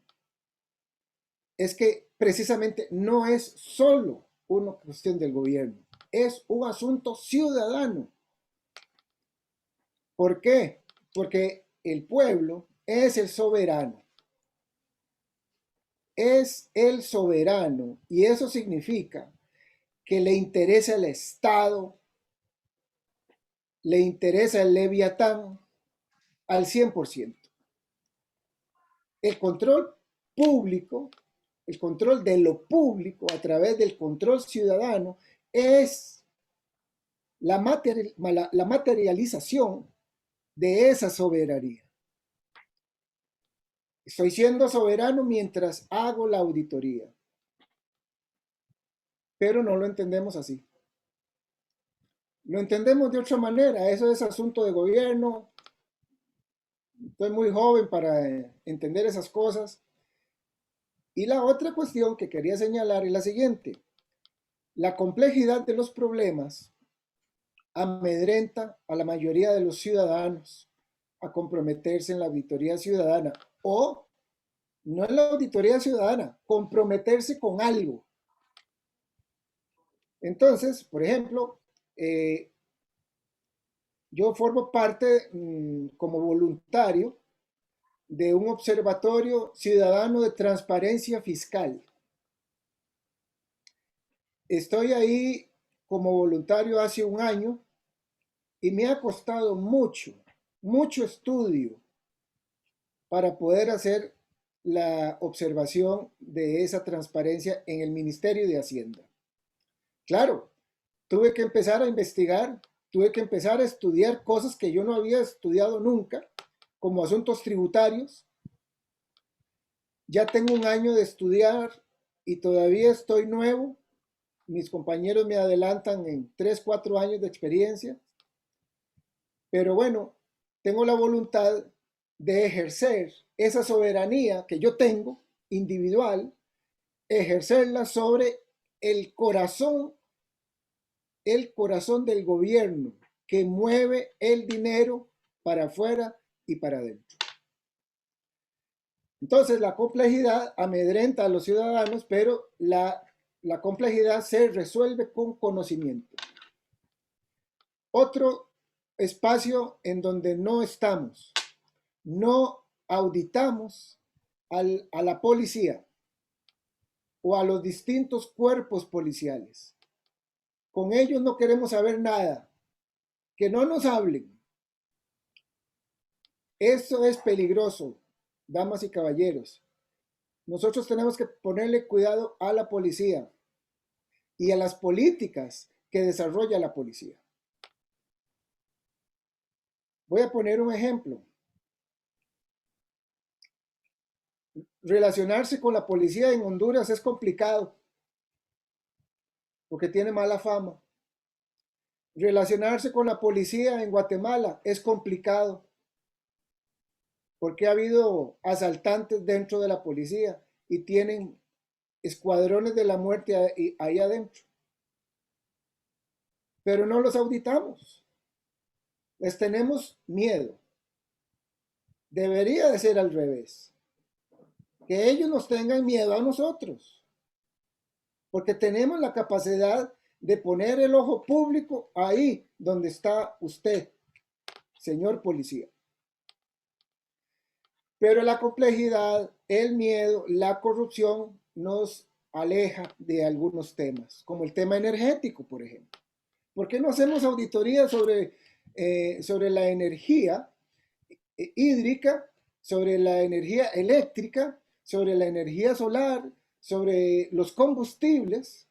Es que precisamente no es solo una cuestión del gobierno, es un asunto ciudadano. ¿Por qué? Porque el pueblo es el soberano. Es el soberano y eso significa que le interesa el Estado, le interesa el Leviatán al 100%. El control público, el control de lo público a través del control ciudadano es la materialización de esa soberanía. Estoy siendo soberano mientras hago la auditoría, pero no lo entendemos así. Lo entendemos de otra manera, eso es asunto de gobierno. Estoy muy joven para entender esas cosas. Y la otra cuestión que quería señalar es la siguiente. La complejidad de los problemas amedrenta a la mayoría de los ciudadanos a comprometerse en la auditoría ciudadana o no en la auditoría ciudadana, comprometerse con algo. Entonces, por ejemplo, yo formo parte como voluntario de un observatorio ciudadano de transparencia fiscal. Estoy ahí como voluntario hace un año y me ha costado mucho estudio para poder hacer la observación de esa transparencia en el Ministerio de Hacienda. Claro, tuve que empezar a investigar, tuve que empezar a estudiar cosas que yo no había estudiado nunca, como asuntos tributarios. Ya tengo un año de estudiar y todavía estoy nuevo. Mis compañeros me adelantan en 3, 4 años de experiencia. Pero bueno, tengo la voluntad de ejercer esa soberanía que yo tengo, individual, ejercerla sobre el corazón del gobierno que mueve el dinero para afuera y para adentro. Entonces la complejidad amedrenta a los ciudadanos, pero la complejidad se resuelve con conocimiento. Otro espacio en donde no estamos, no auditamos a la policía o a los distintos cuerpos policiales. Con ellos no queremos saber nada, que no nos hablen. Eso es peligroso, damas y caballeros. Nosotros tenemos que ponerle cuidado a la policía. y a las políticas que desarrolla la policía. Voy a poner un ejemplo. Relacionarse con la policía en Honduras es complicado porque tiene mala fama. Relacionarse con la policía en Guatemala es complicado porque ha habido asaltantes dentro de la policía y tienen escuadrones de la muerte ahí adentro. Pero no los auditamos. Les tenemos miedo. Debería de ser al revés. Que ellos nos tengan miedo a nosotros. Porque tenemos la capacidad de poner el ojo público ahí donde está usted, señor policía. Pero la complejidad, el miedo, la corrupción nos aleja de algunos temas, como el tema energético, por ejemplo. ¿Por qué no hacemos auditoría sobre la energía hídrica, sobre la energía eléctrica, sobre la energía solar, sobre los combustibles?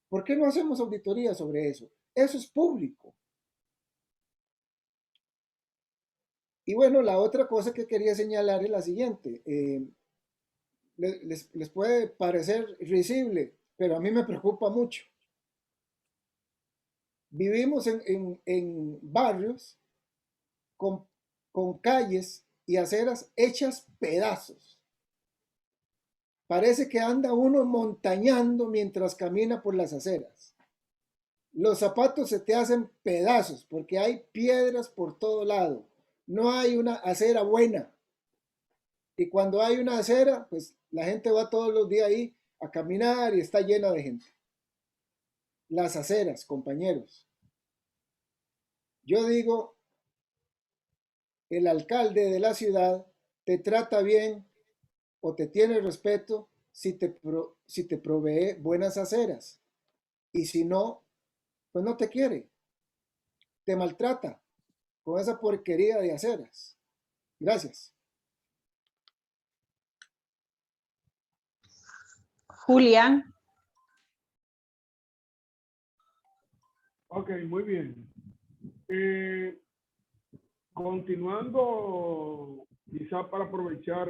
¿Por qué no hacemos auditoría sobre eso? Eso es público. Y bueno, la otra cosa que quería señalar es la siguiente. Les puede parecer risible, pero a mí me preocupa mucho. Vivimos en barrios con calles y aceras hechas pedazos. Parece que anda uno montañando mientras camina por las aceras. Los zapatos se te hacen pedazos porque hay piedras por todo lado. No hay una acera buena. Y cuando hay una acera, pues la gente va todos los días ahí a caminar y está llena de gente. Las aceras, compañeros. Yo digo, el alcalde de la ciudad te trata bien o te tiene respeto si te provee buenas aceras. Y si no, pues no te quiere. Te maltrata con esa porquería de aceras. Gracias. Julián. Ok, muy bien. Continuando, quizás para aprovechar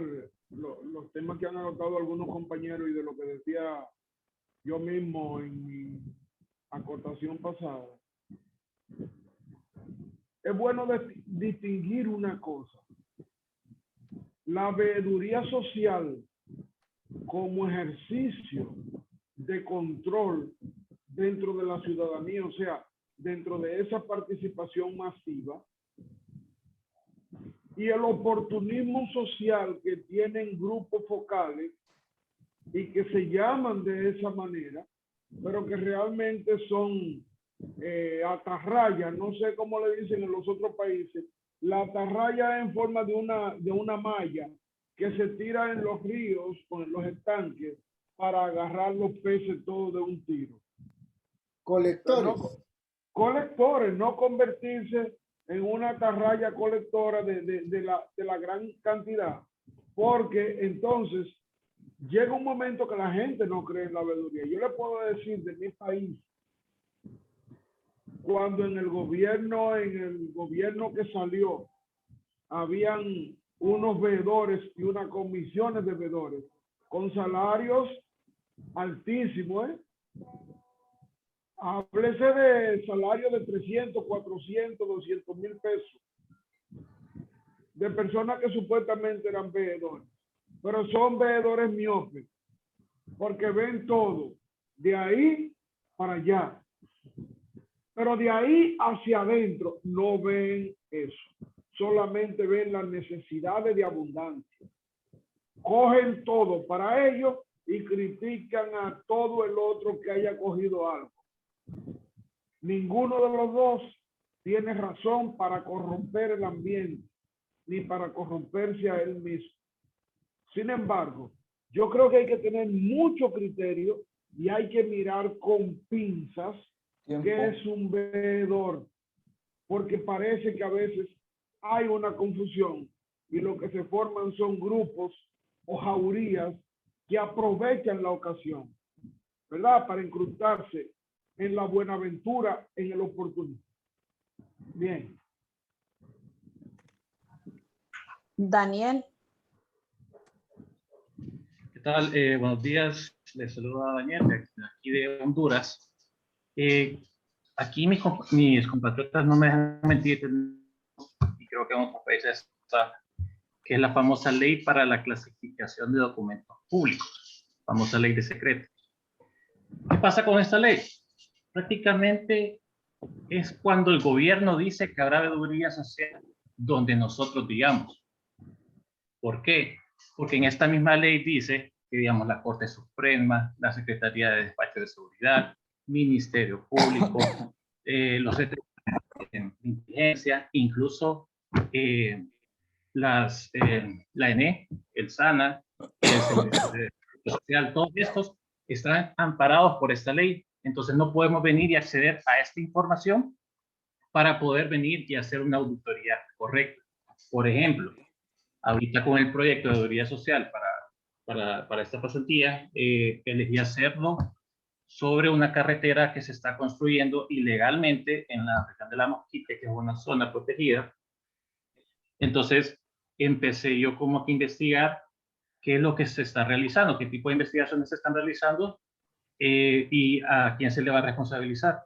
los temas que han anotado algunos compañeros y de lo que decía yo mismo en mi acotación pasada, es bueno distinguir una cosa. La veeduría social como ejercicio de control dentro de la ciudadanía, o sea, dentro de esa participación masiva, y el oportunismo social que tienen grupos focales y que se llaman de esa manera, pero que realmente son atarrayas, no sé cómo le dicen en los otros países. La atarraya es en forma de una malla que se tira en los ríos o en los estanques para agarrar los peces todos de un tiro. Colectores. Colectores, no convertirse en una atarraya colectora de la gran cantidad, porque entonces llega un momento que la gente no cree en la veeduría. Yo le puedo decir de mi país, cuando en el gobierno que salió, habían unos veedores y unas comisiones de veedores con salarios altísimos, Háblese de salario de 300, 400, 200 mil pesos de personas que supuestamente eran veedores, pero son veedores miopes porque ven todo de ahí para allá, pero de ahí hacia adentro no ven eso, solamente ven las necesidades de abundancia, cogen todo para ellos y critican a todo el otro que haya cogido algo. Ninguno de los dos tiene razón para corromper el ambiente ni para corromperse a él mismo. Sin embargo, yo creo que hay que tener mucho criterio y hay que mirar con pinzas qué es un veedor, porque parece que a veces hay una confusión y lo que se forman son grupos o jaurías que aprovechan la ocasión. ¿verdad? Para incrustarse en la buenaventura, en el oportunismo. Bien. Daniel. ¿Qué tal? Buenos días. Les saludo a Daniel, de aquí de Honduras. Aquí mis compatriotas no me dejan mentir, y creo que en otros países está, que es la famosa ley para la clasificación de documentos públicos, famosa ley de secreto. ¿Qué pasa con esta ley? Prácticamente es cuando el gobierno dice que habrá veeduría social donde nosotros digamos. ¿Por qué? Porque en esta misma ley dice que, digamos, la Corte Suprema, la Secretaría de Despacho de Seguridad, Ministerio Público, los de inteligencia, incluso la ENE, el SANA, el Servicio Social, todos estos están amparados por esta ley. Entonces no podemos venir y acceder a esta información para poder venir y hacer una auditoría correcta. Por ejemplo, ahorita con el proyecto de auditoría social para esta pasantía, elegí hacerlo sobre una carretera que se está construyendo ilegalmente en la región de La Mosquite, que es una zona protegida. Entonces, empecé yo como que a investigar qué es lo que se está realizando, qué tipo de investigaciones se están realizando y a quién se le va a responsabilizar.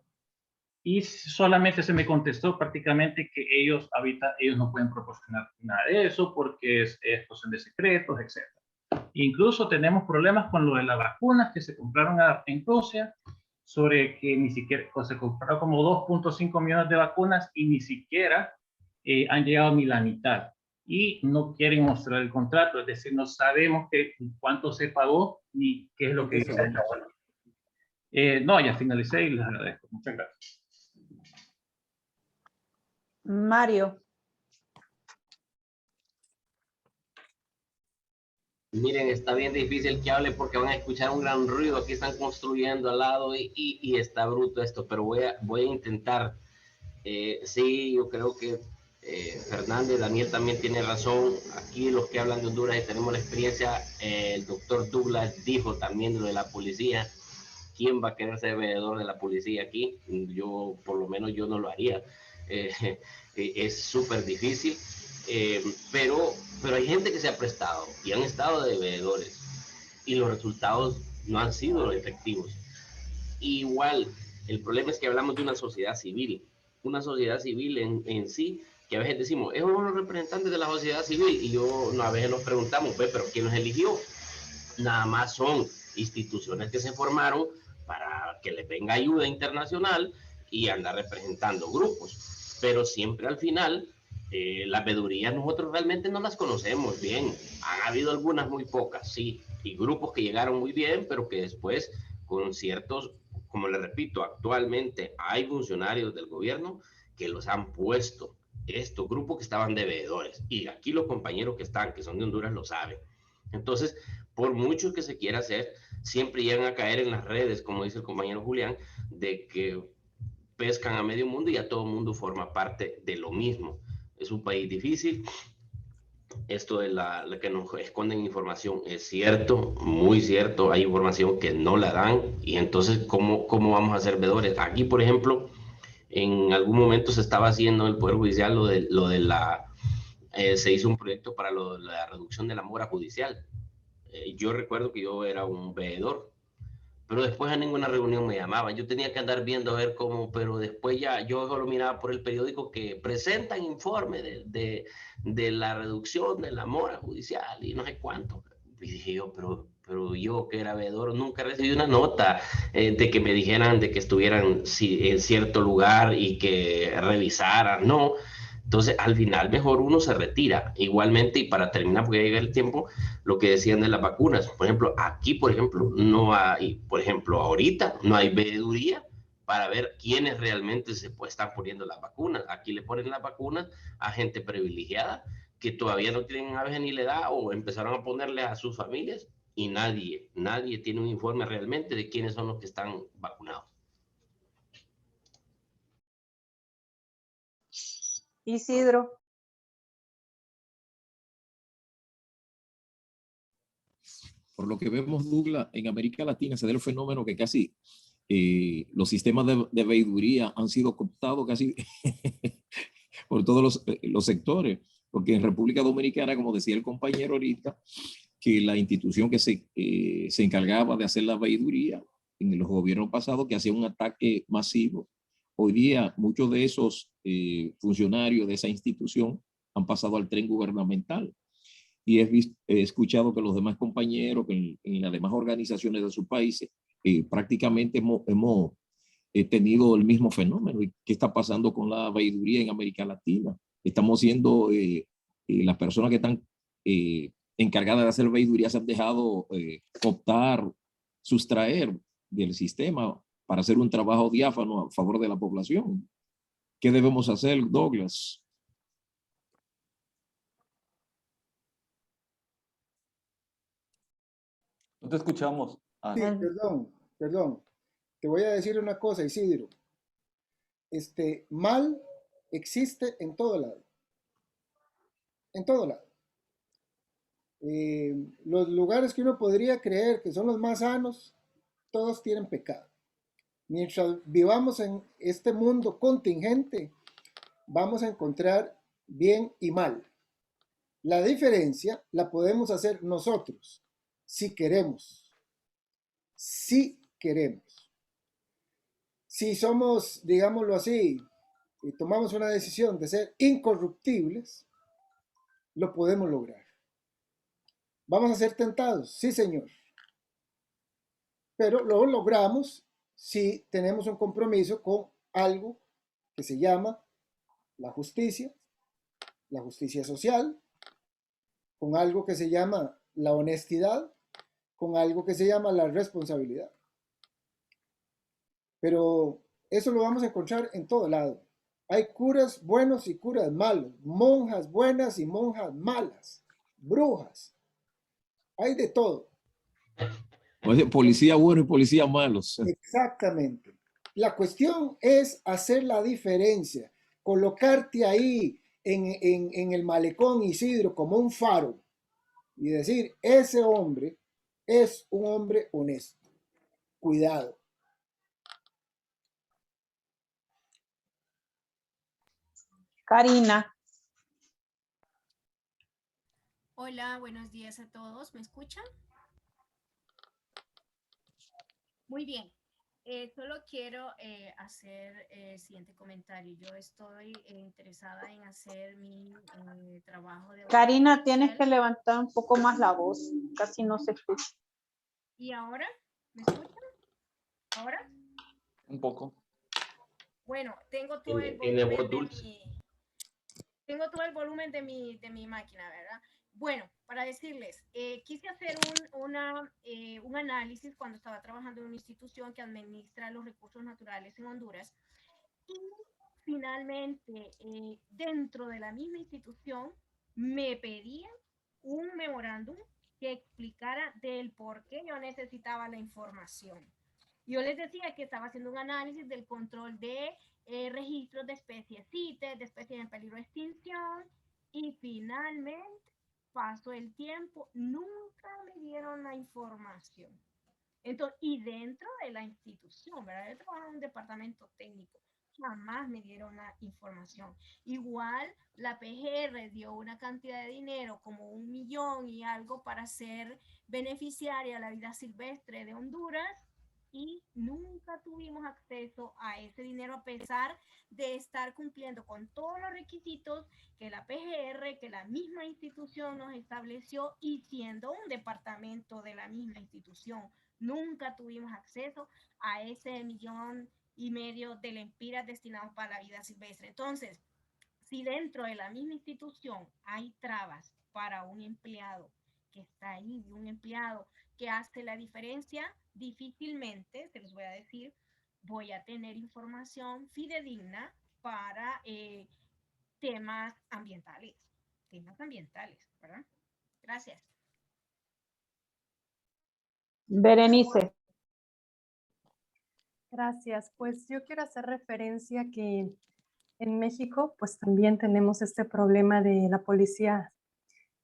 Y solamente se me contestó prácticamente que ellos no pueden proporcionar nada de eso porque es cuestión de secretos, etc. Incluso tenemos problemas con lo de las vacunas que se compraron en Rusia, sobre que ni siquiera se compraron como 2.5 millones de vacunas y ni siquiera han llegado ni la mitad. Y no quieren mostrar el contrato, es decir, no sabemos cuánto se pagó ni qué es lo que dice. No, ya finalicé y les agradezco. Muchas gracias. Mario. Miren, está bien difícil que hable porque van a escuchar un gran ruido. Aquí están construyendo al lado y está bruto esto, pero voy a intentar. Sí, yo creo que Fernández, Daniel también tiene razón. Aquí los que hablan de Honduras y tenemos la experiencia, el doctor Douglas dijo también de lo de la policía. ¿Quién va a querer ser veedor de la policía aquí? Yo, por lo menos, yo no lo haría. Es súper difícil, pero hay gente que se ha prestado y han estado de veedores y los resultados no han sido efectivos. Igual, el problema es que hablamos de una sociedad civil en sí, que a veces decimos, es uno de los representantes de la sociedad civil, y a veces nos preguntamos, pero ¿quién los eligió? Nada más son instituciones que se formaron para que les venga ayuda internacional y andar representando grupos, pero siempre al final las veedurías nosotros realmente no las conocemos bien. Han habido algunas muy pocas, sí, y grupos que llegaron muy bien, pero que después con ciertos, como les repito, actualmente hay funcionarios del gobierno que los han puesto, estos grupos que estaban de veedores, y aquí los compañeros que son de Honduras lo saben. Entonces, por mucho que se quiera hacer, siempre llegan a caer en las redes, como dice el compañero Julián, de que pescan a medio mundo y a todo mundo forma parte de lo mismo. Es un país difícil. Esto de la que nos esconden información es cierto, muy cierto. Hay información que no la dan y entonces, ¿cómo vamos a ser veedores? Aquí, por ejemplo, en algún momento se estaba haciendo en el Poder Judicial se hizo un proyecto para la reducción de la mora judicial. Yo recuerdo que yo era un veedor, pero después a ninguna reunión me llamaban. Yo tenía que andar viendo a ver cómo, pero después ya yo solo miraba por el periódico que presentan informe de la reducción de la mora judicial y no sé cuánto. Y dije yo, pero yo que era veedor nunca recibí una nota de que me dijeran de que estuvieran en cierto lugar y que revisaran, no. Entonces, al final, mejor uno se retira. Igualmente, y para terminar, porque ya llega el tiempo, lo que decían de las vacunas. Por ejemplo, aquí, por ejemplo, no hay, por ejemplo, ahorita no hay veeduría para ver quiénes realmente se están poniendo las vacunas. Aquí le ponen las vacunas a gente privilegiada que todavía no tienen a veces ni la edad o empezaron a ponerle a sus familias y nadie tiene un informe realmente de quiénes son los que están vacunados. Por lo que vemos, Douglas, en América Latina se da el fenómeno que casi los sistemas de veeduría han sido cooptados casi por todos los sectores, porque en República Dominicana, como decía el compañero ahorita, que la institución que se encargaba de hacer la veeduría en los gobiernos pasados, que hacía un ataque masivo, hoy día muchos de esos funcionarios de esa institución han pasado al tren gubernamental. Y he escuchado que los demás compañeros, que en las demás organizaciones de sus países, prácticamente hemos tenido el mismo fenómeno. ¿Y qué está pasando con la veeduría en América Latina? Estamos siendo, las personas que están encargadas de hacer veeduría se han dejado cooptar, sustraer del sistema para hacer un trabajo diáfano a favor de la población. ¿Qué debemos hacer, Douglas? No te escuchamos. Sí, perdón. Te voy a decir una cosa, Isidro. Mal existe en todo lado. En todo lado. Los lugares que uno podría creer que son los más sanos, todos tienen pecado. Mientras vivamos en este mundo contingente, vamos a encontrar bien y mal. La diferencia la podemos hacer nosotros, si queremos. Si queremos. Si somos, digámoslo así, y tomamos una decisión de ser incorruptibles, lo podemos lograr. ¿Vamos a ser tentados? Sí, señor. Pero lo logramos si tenemos un compromiso con algo que se llama la justicia social, con algo que se llama la honestidad, con algo que se llama la responsabilidad. Pero eso lo vamos a encontrar en todo lado. Hay curas buenos y curas malos, monjas buenas y monjas malas, brujas. Hay de todo. Policía bueno y policía malos. Exactamente. La cuestión es hacer la diferencia, colocarte ahí en el malecón, Isidro, como un faro y decir, ese hombre es un hombre honesto. Cuidado. Karina. Hola, buenos días a todos. ¿Me escuchan? Muy bien. Solo quiero hacer el siguiente comentario. Yo estoy interesada en hacer mi trabajo de... Karina, tienes que levantar un poco más la voz. Casi no se escucha. ¿Y ahora? ¿Me escuchan? ¿Ahora? Un poco. Bueno, tengo todo el volumen de mi máquina, ¿verdad? Bueno, para decirles, quise hacer un análisis cuando estaba trabajando en una institución que administra los recursos naturales en Honduras y finalmente dentro de la misma institución me pedían un memorándum que explicara del por qué yo necesitaba la información. Yo les decía que estaba haciendo un análisis del control de registros de especies CITES, de especies en peligro de extinción, y finalmente pasó el tiempo, nunca me dieron la información. Entonces, y dentro de la institución, ¿verdad? Yo trabajo en un departamento técnico, jamás me dieron la información. Igual la PGR dio una cantidad de dinero, como 1 millón y algo, para ser beneficiaria a la vida silvestre de Honduras, y nunca tuvimos acceso a ese dinero a pesar de estar cumpliendo con todos los requisitos que la PGR, que la misma institución nos estableció, y siendo un departamento de la misma institución. Nunca tuvimos acceso a ese 1,5 millones de lempiras destinados para la vida silvestre. Entonces, si dentro de la misma institución hay trabas para un empleado que está ahí, un empleado que hace la diferencia, difícilmente, se los voy a decir, voy a tener información fidedigna para temas ambientales, ¿verdad? Gracias. Berenice. Gracias. Pues yo quiero hacer referencia que en México pues también tenemos este problema de la policía,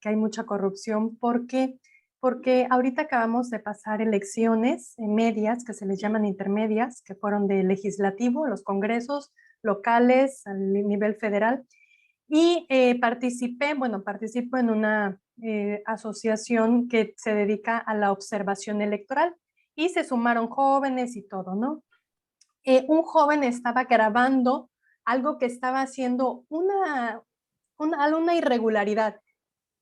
que hay mucha corrupción porque porque ahorita acabamos de pasar elecciones medias, que se les llaman intermedias, que fueron de legislativo, los congresos locales, al nivel federal, y participo en una asociación que se dedica a la observación electoral, y se sumaron jóvenes y todo, ¿no? Un joven estaba grabando algo que estaba haciendo una irregularidad.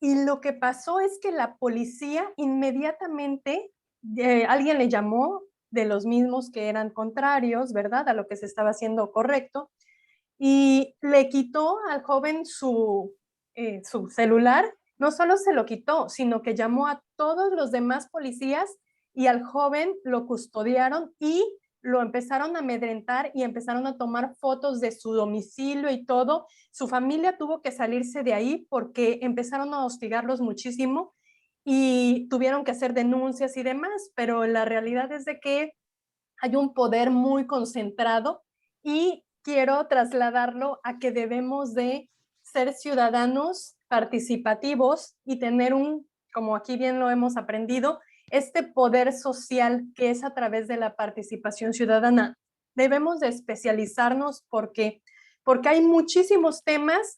Y lo que pasó es que la policía inmediatamente, alguien le llamó de los mismos que eran contrarios, ¿verdad? A lo que se estaba haciendo correcto, y le quitó al joven su celular. No solo se lo quitó, sino que llamó a todos los demás policías y al joven lo custodiaron y lo empezaron a amedrentar y empezaron a tomar fotos de su domicilio y todo. Su familia tuvo que salirse de ahí porque empezaron a hostigarlos muchísimo y tuvieron que hacer denuncias y demás, pero la realidad es de que hay un poder muy concentrado y quiero trasladarlo a que debemos de ser ciudadanos participativos y tener como aquí bien lo hemos aprendido, este poder social que es a través de la participación ciudadana. Debemos de especializarnos porque hay muchísimos temas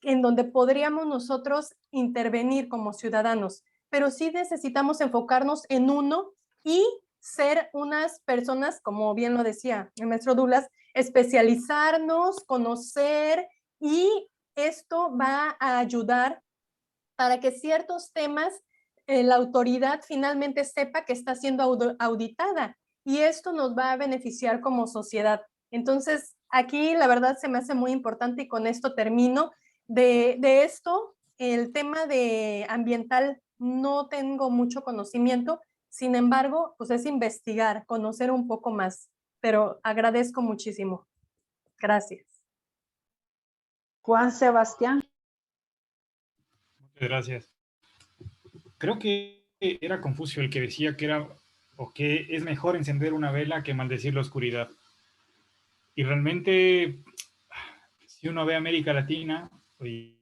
en donde podríamos nosotros intervenir como ciudadanos, pero sí necesitamos enfocarnos en uno y ser unas personas, como bien lo decía el maestro Douglas, especializarnos, conocer, y esto va a ayudar para que ciertos temas la autoridad finalmente sepa que está siendo auditada, y esto nos va a beneficiar como sociedad. Entonces, aquí la verdad se me hace muy importante, y con esto termino, de esto, el tema de ambiental no tengo mucho conocimiento, sin embargo, pues es investigar, conocer un poco más, pero agradezco muchísimo. Gracias. Juan Sebastián. Muchas gracias. Creo que era Confucio el que decía que es mejor encender una vela que maldecir la oscuridad. Y realmente, si uno ve América Latina y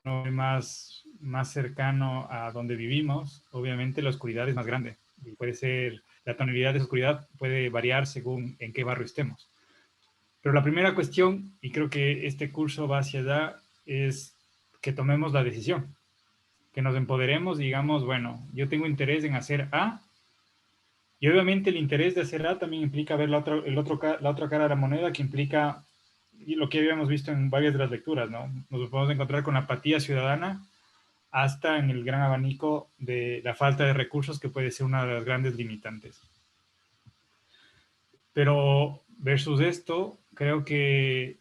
uno ve más cercano a donde vivimos, obviamente la oscuridad es más grande. Y puede ser, la tonalidad de oscuridad puede variar según en qué barrio estemos. Pero la primera cuestión, y creo que este curso va hacia allá, es que tomemos la decisión, que nos empoderemos y digamos, bueno, yo tengo interés en hacer A, y obviamente el interés de hacer A también implica ver la otra cara de la moneda, que implica, y lo que habíamos visto en varias de las lecturas, ¿no? Nos podemos encontrar con la apatía ciudadana hasta en el gran abanico de la falta de recursos, que puede ser una de las grandes limitantes. Pero versus esto, creo que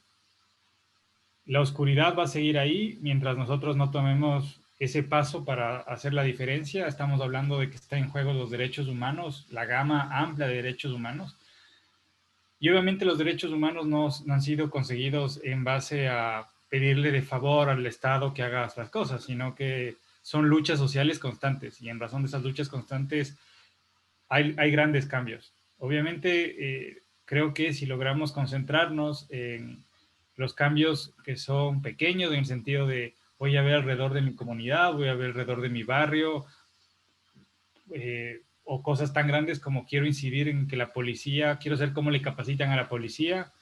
la oscuridad va a seguir ahí mientras nosotros no tomemos ese paso para hacer la diferencia. Estamos hablando de que está en juego los derechos humanos, la gama amplia de derechos humanos. Y obviamente los derechos humanos no han sido conseguidos en base a pedirle de favor al Estado que haga las cosas, sino que son luchas sociales constantes, y en razón de esas luchas constantes hay grandes cambios. Obviamente, creo que si logramos concentrarnos en los cambios que son pequeños, en el sentido de voy a ver alrededor de mi comunidad, voy a ver alrededor de mi barrio, o cosas tan grandes como quiero incidir en que la policía, quiero saber cómo le capacitan a la policía,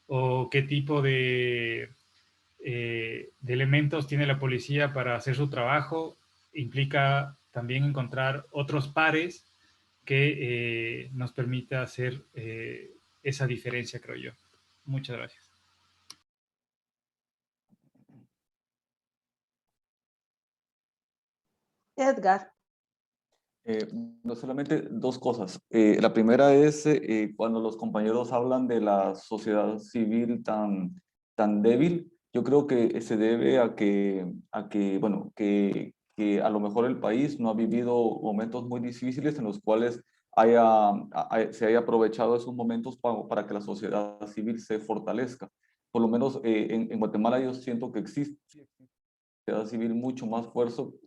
o qué tipo de elementos tiene la policía para hacer su trabajo, implica también encontrar otros pares que nos permita hacer esa diferencia, creo yo. Muchas gracias. Edgar. No, solamente dos cosas. La primera es cuando los compañeros hablan de la sociedad civil tan débil, yo creo que se debe a que a lo mejor el país no ha vivido momentos muy difíciles en los cuales se haya aprovechado esos momentos para que la sociedad civil se fortalezca. Por lo menos en Guatemala yo siento que existe sociedad civil mucho más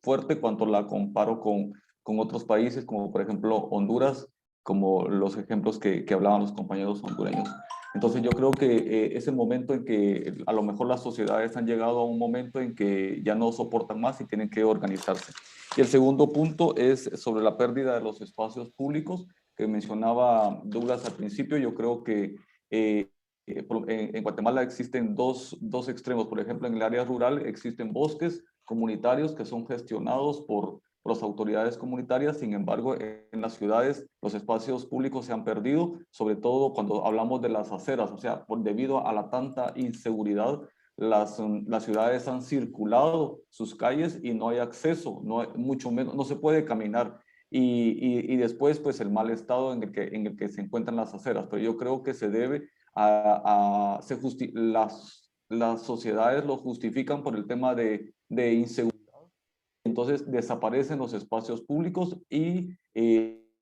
fuerte cuando la comparo con otros países, como por ejemplo Honduras, como los ejemplos que hablaban los compañeros hondureños. Entonces yo creo que es el momento en que a lo mejor las sociedades han llegado a un momento en que ya no soportan más y tienen que organizarse. Y el segundo punto es sobre la pérdida de los espacios públicos que mencionaba Douglas al principio. Yo creo que en Guatemala existen dos extremos. Por ejemplo, en el área rural existen bosques comunitarios que son gestionados por las autoridades comunitarias. Sin embargo, en las ciudades los espacios públicos se han perdido, sobre todo cuando hablamos de las aceras, o sea, debido a la tanta inseguridad, las ciudades han circulado sus calles y no hay acceso, mucho menos, no se puede caminar. Y después, pues, el mal estado en el que se encuentran las aceras. Pero yo creo que se debe las sociedades lo justifican por el tema de inseguridad. Entonces desaparecen los espacios públicos y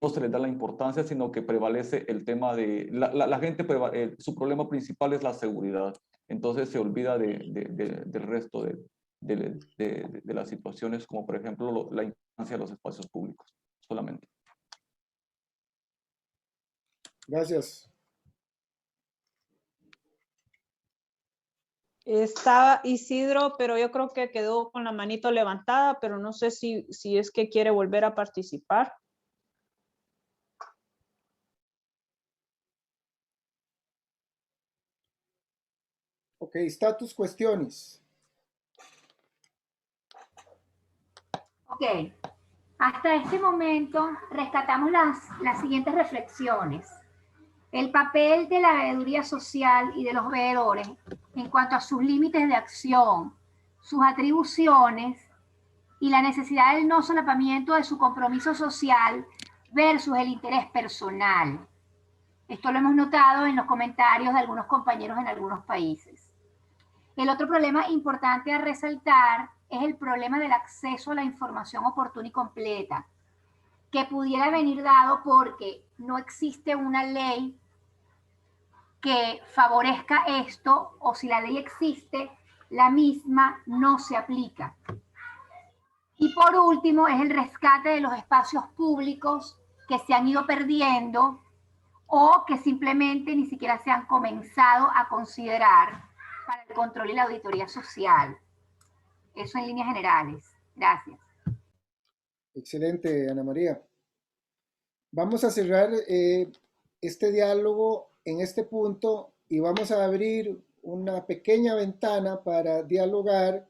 no se les da la importancia, sino que prevalece el tema de la gente, su problema principal es la seguridad. Entonces se olvida del resto de las situaciones, como por ejemplo la importancia de los espacios públicos, solamente. Gracias. Estaba Isidro, pero yo creo que quedó con la manito levantada, pero no sé si es que quiere volver a participar. Ok, status cuestiones. Ok, hasta este momento rescatamos las siguientes reflexiones. El papel de la veeduría social y de los veedores en cuanto a sus límites de acción, sus atribuciones y la necesidad del no solapamiento de su compromiso social versus el interés personal. Esto lo hemos notado en los comentarios de algunos compañeros en algunos países. El otro problema importante a resaltar es el problema del acceso a la información oportuna y completa, que pudiera venir dado porque no existe una ley que favorezca esto, o si la ley existe, la misma no se aplica. Y por último es el rescate de los espacios públicos que se han ido perdiendo o que simplemente ni siquiera se han comenzado a considerar para el control y la auditoría social. Eso en líneas generales. Gracias. Excelente, Ana María. Vamos a cerrar este diálogo en este punto y vamos a abrir una pequeña ventana para dialogar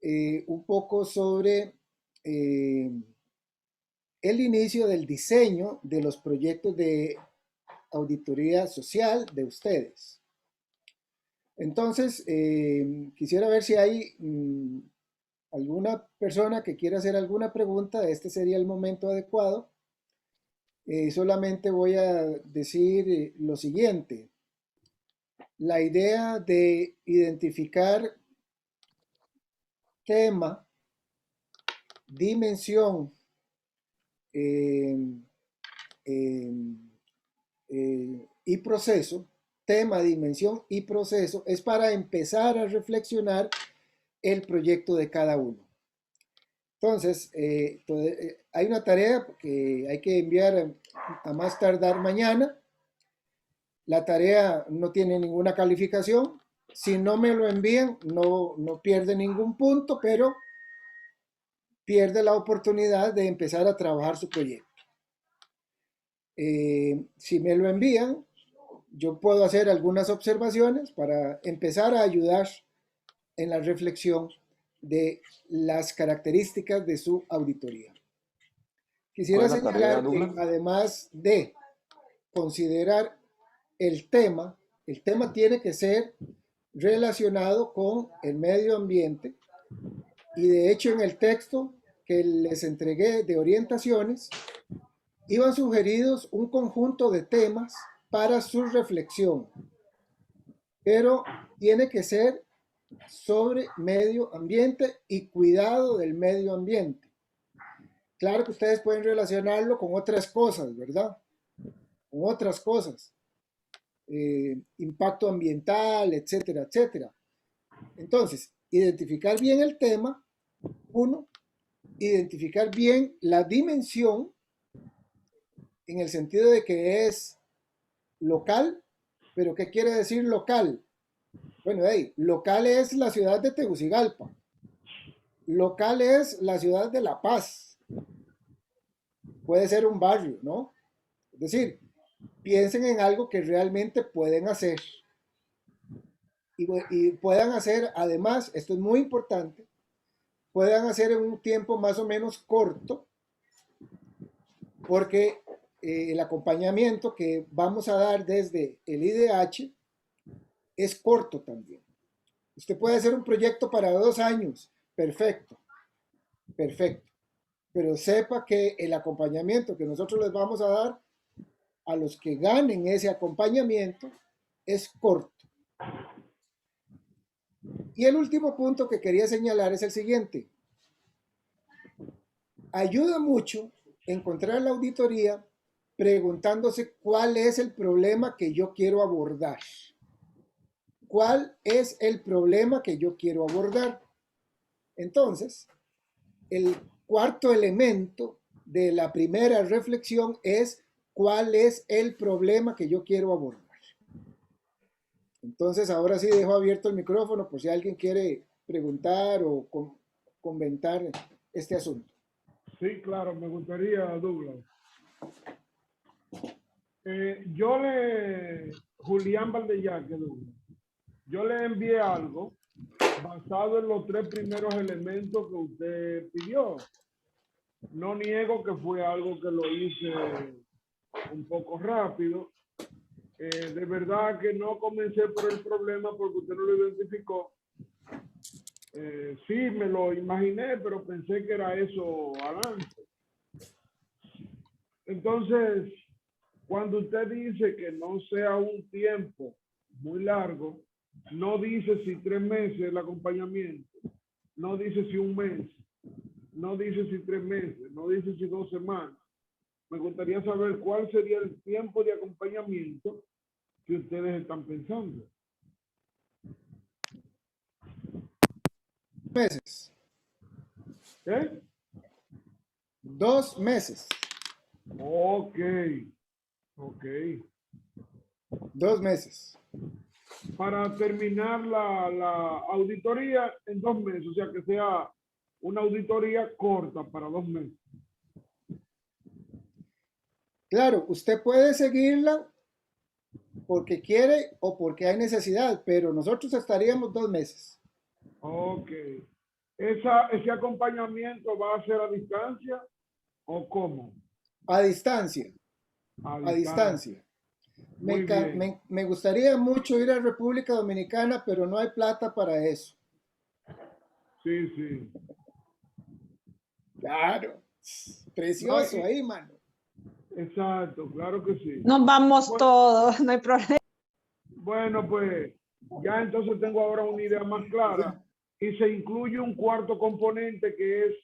un poco sobre el inicio del diseño de los proyectos de auditoría social de ustedes. Entonces, quisiera ver si hay alguna persona que quiera hacer alguna pregunta. Este sería el momento adecuado. Solamente voy a decir lo siguiente. La idea de identificar tema, dimensión y proceso, tema, dimensión y proceso, es para empezar a reflexionar el proyecto de cada uno. Entonces, hay una tarea que hay que enviar a más tardar mañana. La tarea no tiene ninguna calificación. Si no me lo envían, no pierde ningún punto, pero pierde la oportunidad de empezar a trabajar su proyecto. Si me lo envían, yo puedo hacer algunas observaciones para empezar a ayudar en la reflexión de las características de su auditoría. Quisiera señalar que además de considerar el tema tiene que ser relacionado con el medio ambiente y de hecho en el texto que les entregué de orientaciones iban sugeridos un conjunto de temas para su reflexión, pero tiene que ser sobre medio ambiente y cuidado del medio ambiente. Claro que ustedes pueden relacionarlo con otras cosas, ¿verdad? Con otras cosas. Impacto ambiental, etcétera, etcétera. Entonces, identificar bien el tema, uno, identificar bien la dimensión en el sentido de que es local, ¿Pero qué quiere decir local? Bueno, local es la ciudad de Tegucigalpa. Local es la ciudad de La Paz. Puede ser un barrio, ¿no? Es decir, piensen en algo que realmente pueden hacer. Y puedan hacer, además, esto es muy importante, puedan hacer en un tiempo más o menos corto, porque el acompañamiento que vamos a dar desde el IDH es corto también. Usted puede hacer un proyecto para 2 años, perfecto, perfecto, pero sepa que el acompañamiento que nosotros les vamos a dar a los que ganen ese acompañamiento es corto. Y el último punto que quería señalar es el siguiente. Ayuda mucho encontrar la auditoría preguntándose cuál es el problema que yo quiero abordar. ¿Cuál es el problema que yo quiero abordar? Entonces, el cuarto elemento de la primera reflexión es cuál es el problema que yo quiero abordar. Entonces, ahora sí dejo abierto el micrófono por si alguien quiere preguntar o comentar este asunto. Sí, claro, me gustaría, Douglas. Julián Valdeyaque, Douglas, yo le envié algo basado en los 3 primeros elementos que usted pidió. No niego que fue algo que lo hice un poco rápido. De verdad que no comencé por el problema porque usted no lo identificó. Sí, me lo imaginé, pero pensé que era eso adelante. Entonces, cuando usted dice que no sea un tiempo muy largo, no dice si 3 meses el acompañamiento, no dice si 1 mes, no dice si 3 meses, no dice si 2 semanas. Me gustaría saber cuál sería el tiempo de acompañamiento que ustedes están pensando. Meses. ¿Qué? 2 meses. Ok. 2 meses. Para terminar la auditoría en 2 meses, o sea que sea una auditoría corta para 2 meses. Claro, usted puede seguirla porque quiere o porque hay necesidad, pero nosotros estaríamos 2 meses. Ok. ¿Ese acompañamiento va a ser a distancia o cómo? A distancia. A distancia. Me gustaría mucho ir a República Dominicana, pero no hay plata para eso. Sí, sí. Claro. Precioso ahí, mano. Exacto, claro que sí. Nos vamos todos, no hay problema. Bueno, pues ya entonces tengo ahora una idea más clara y se incluye un cuarto componente que es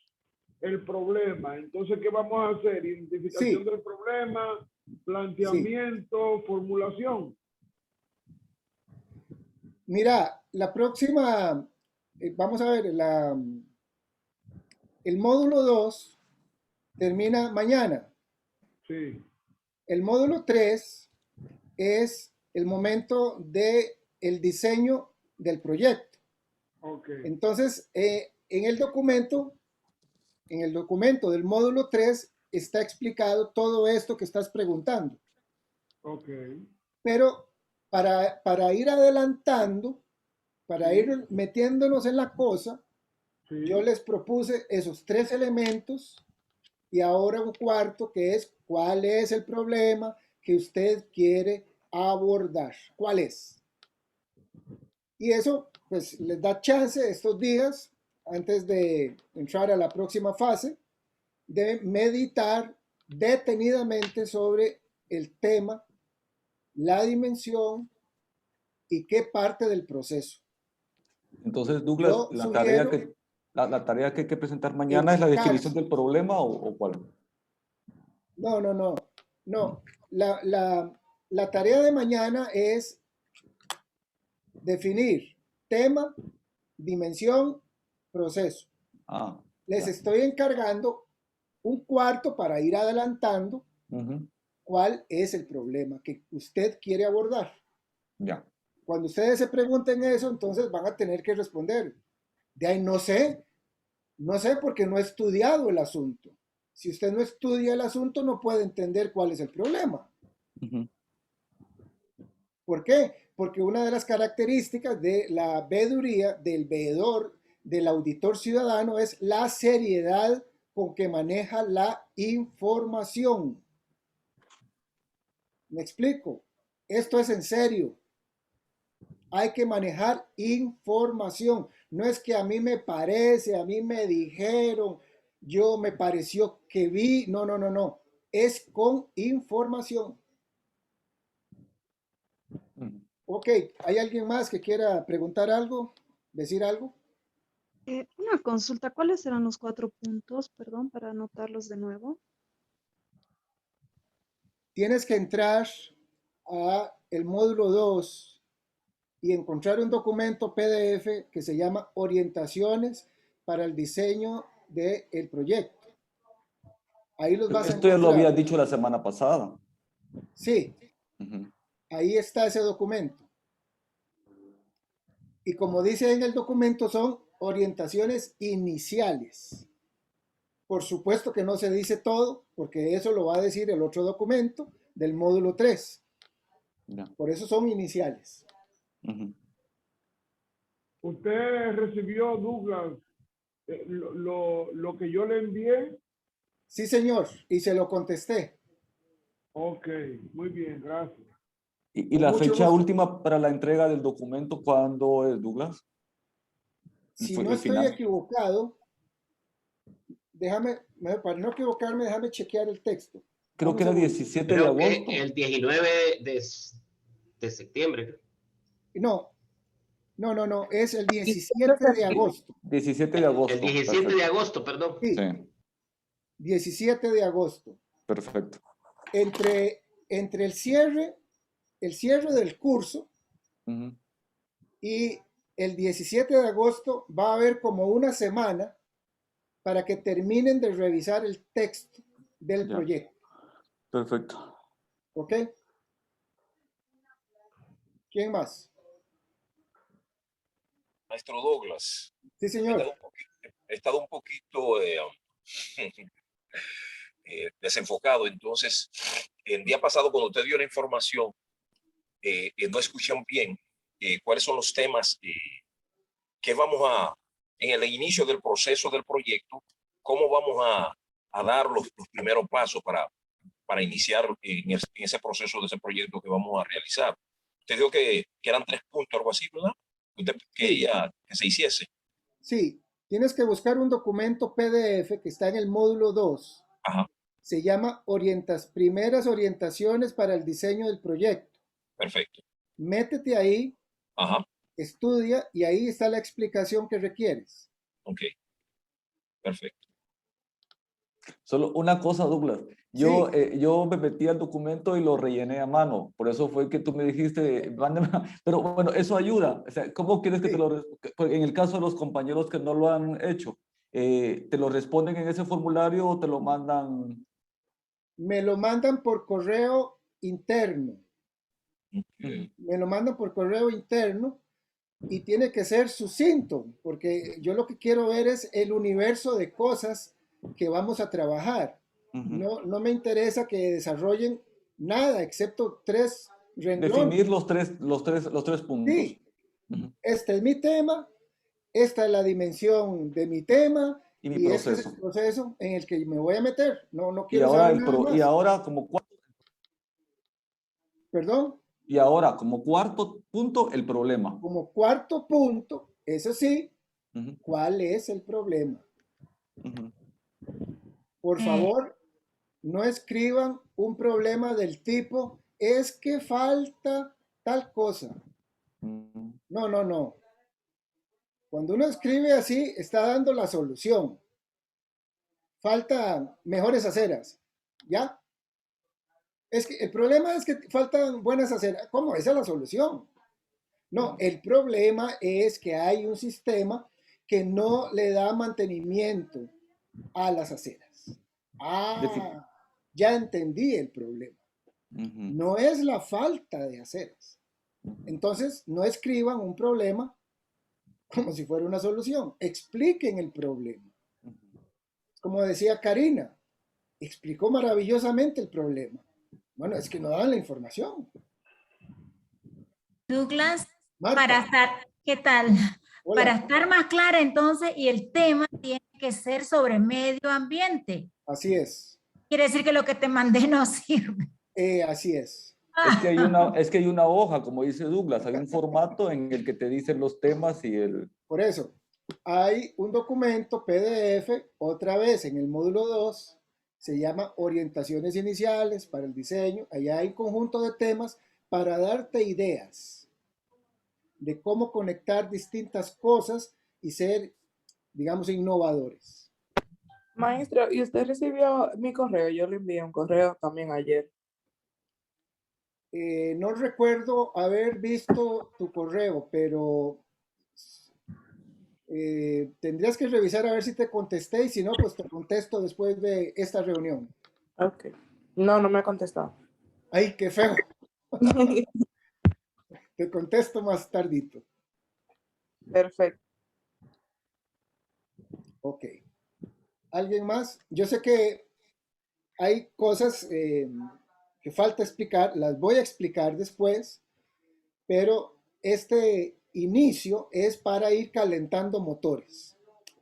el problema. Entonces, ¿qué vamos a hacer? Identificación del problema, planteamiento, formulación. Mira, la próxima, vamos a ver, el módulo 2 termina mañana. Sí. El módulo 3 es el momento del diseño del proyecto. Okay. Entonces, en el documento del módulo 3 está explicado todo esto que estás preguntando. Okay. Pero para ir adelantando, para ir metiéndonos en la cosa, yo les propuse esos 3 elementos y ahora un cuarto que es cuál es el problema que usted quiere abordar. ¿Cuál es? Y eso pues les da chance estos días, antes de entrar a la próxima fase, de meditar detenidamente sobre el tema, la dimensión y qué parte del proceso. Entonces, Douglas, la tarea que hay que presentar mañana es la definición del problema o cuál? No. La tarea de mañana es definir tema, dimensión, proceso. Les estoy encargando un cuarto para ir adelantando cuál es el problema que usted quiere abordar. Ya. Cuando ustedes se pregunten eso, entonces van a tener que responder. De ahí no sé porque no he estudiado el asunto. Si usted no estudia el asunto, no puede entender cuál es el problema. ¿Por qué? Porque una de las características de la veeduría, del veedor, del auditor ciudadano, es la seriedad con que maneja la información. ¿Me explico? Esto es en serio. Hay que manejar información. No es que a mí me parece, a mí me dijeron, yo me pareció que vi. No, no, no, no. Es con información. Ok, ¿hay alguien más que quiera preguntar algo? ¿Decir algo? Una consulta, ¿cuáles serán los 4 puntos? Perdón, para anotarlos de nuevo. Tienes que entrar a el módulo 2 y encontrar un documento PDF que se llama Orientaciones para el diseño del proyecto. Ahí los vas a Esto ya encontrar. lo había dicho la semana pasada. Sí, ahí está ese documento. Y como dice en el documento, son orientaciones iniciales. Por supuesto que no se dice todo, porque eso lo va a decir el otro documento del módulo 3. Por eso son iniciales. Usted recibió, Douglas, lo que yo le envié. Sí, señor, y se lo contesté. Ok, muy bien, gracias. ¿Y la fecha última para la entrega del documento cuándo es, Douglas? Si no estoy equivocado, déjame, para no equivocarme, déjame chequear el texto. Creo que era 17 de Creo que agosto. el 19 de septiembre. No, es el 17 de agosto. 17 de agosto. El 17 de agosto, perdón. Sí. 17 de agosto. Perfecto. Entre el cierre del curso y el 17 de agosto va a haber como una semana para que terminen de revisar el texto del proyecto. Perfecto. ¿Ok? ¿Quién más? Maestro Douglas. Sí, señor. He estado un poquito desenfocado. Entonces, el día pasado, cuando usted dio la información, no escuché bien cuáles son los temas que vamos en el inicio del proceso del proyecto, cómo vamos a dar los primeros pasos para iniciar en ese proceso de ese proyecto que vamos a realizar. Usted dijo que eran 3 puntos, algo así, ¿verdad? Usted quería que se hiciese. Sí, tienes que buscar un documento PDF que está en el módulo 2. Ajá. Se llama Primeras Orientaciones para el Diseño del Proyecto. Perfecto. Métete ahí, estudia y ahí está la explicación que requieres. Ok, perfecto. Solo una cosa, Douglas. Yo me metí al documento y lo rellené a mano. Por eso fue que tú me dijiste, mándame. Pero bueno, eso ayuda. O sea, ¿cómo quieres que te lo en el caso de los compañeros que no lo han hecho, ¿te lo responden en ese formulario o te lo mandan? Me lo mandan por correo interno. Me lo mandan por correo interno y tiene que ser sucinto, porque yo lo que quiero ver es el universo de cosas que vamos a trabajar. No me interesa que desarrollen nada excepto 3 renglones. Definir los tres puntos. Sí. Este es mi tema, esta es la dimensión de mi tema y mi proceso. Este es el proceso en el que me voy a meter. No quiero saber nada más. Y ahora como cuarto. ¿Perdón? Y ahora como cuarto punto el problema. Como cuarto punto, eso sí, ¿cuál es el problema? Por favor, no escriban un problema del tipo, es que falta tal cosa. No. Cuando uno escribe así, está dando la solución. Faltan mejores aceras, ¿ya? Es que el problema es que faltan buenas aceras. ¿Cómo? Esa es la solución. No, el problema es que hay un sistema que no le da mantenimiento a las aceras. Ya entendí el problema. No es la falta de aceras. Entonces, no escriban un problema como si fuera una solución. Expliquen el problema. Como decía Karina, explicó maravillosamente el problema. Bueno, es que no dan la información. Douglas, Marta. para estar, ¿qué tal? Hola. Para estar más clara entonces, y el tema tiene que ser sobre medio ambiente. Así es. Quiere decir que lo que te mandé no sirve. Así es. Es que hay una hoja, como dice Douglas, hay un formato en el que te dicen los temas y el... Por eso, hay un documento PDF, otra vez en el módulo 2, se llama Orientaciones Iniciales para el Diseño. Allá hay un conjunto de temas para darte ideas de cómo conectar distintas cosas y ser, digamos, innovadores. Maestro, ¿y usted recibió mi correo? Yo le envié un correo también ayer. No recuerdo haber visto tu correo, pero tendrías que revisar a ver si te contesté y si no, pues te contesto después de esta reunión. Ok. No, no me ha contestado. ¡Ay, qué feo! Te contesto más tardito. Perfecto. Ok. ¿Alguien más? Yo sé que hay cosas que falta explicar, las voy a explicar después, pero este inicio es para ir calentando motores.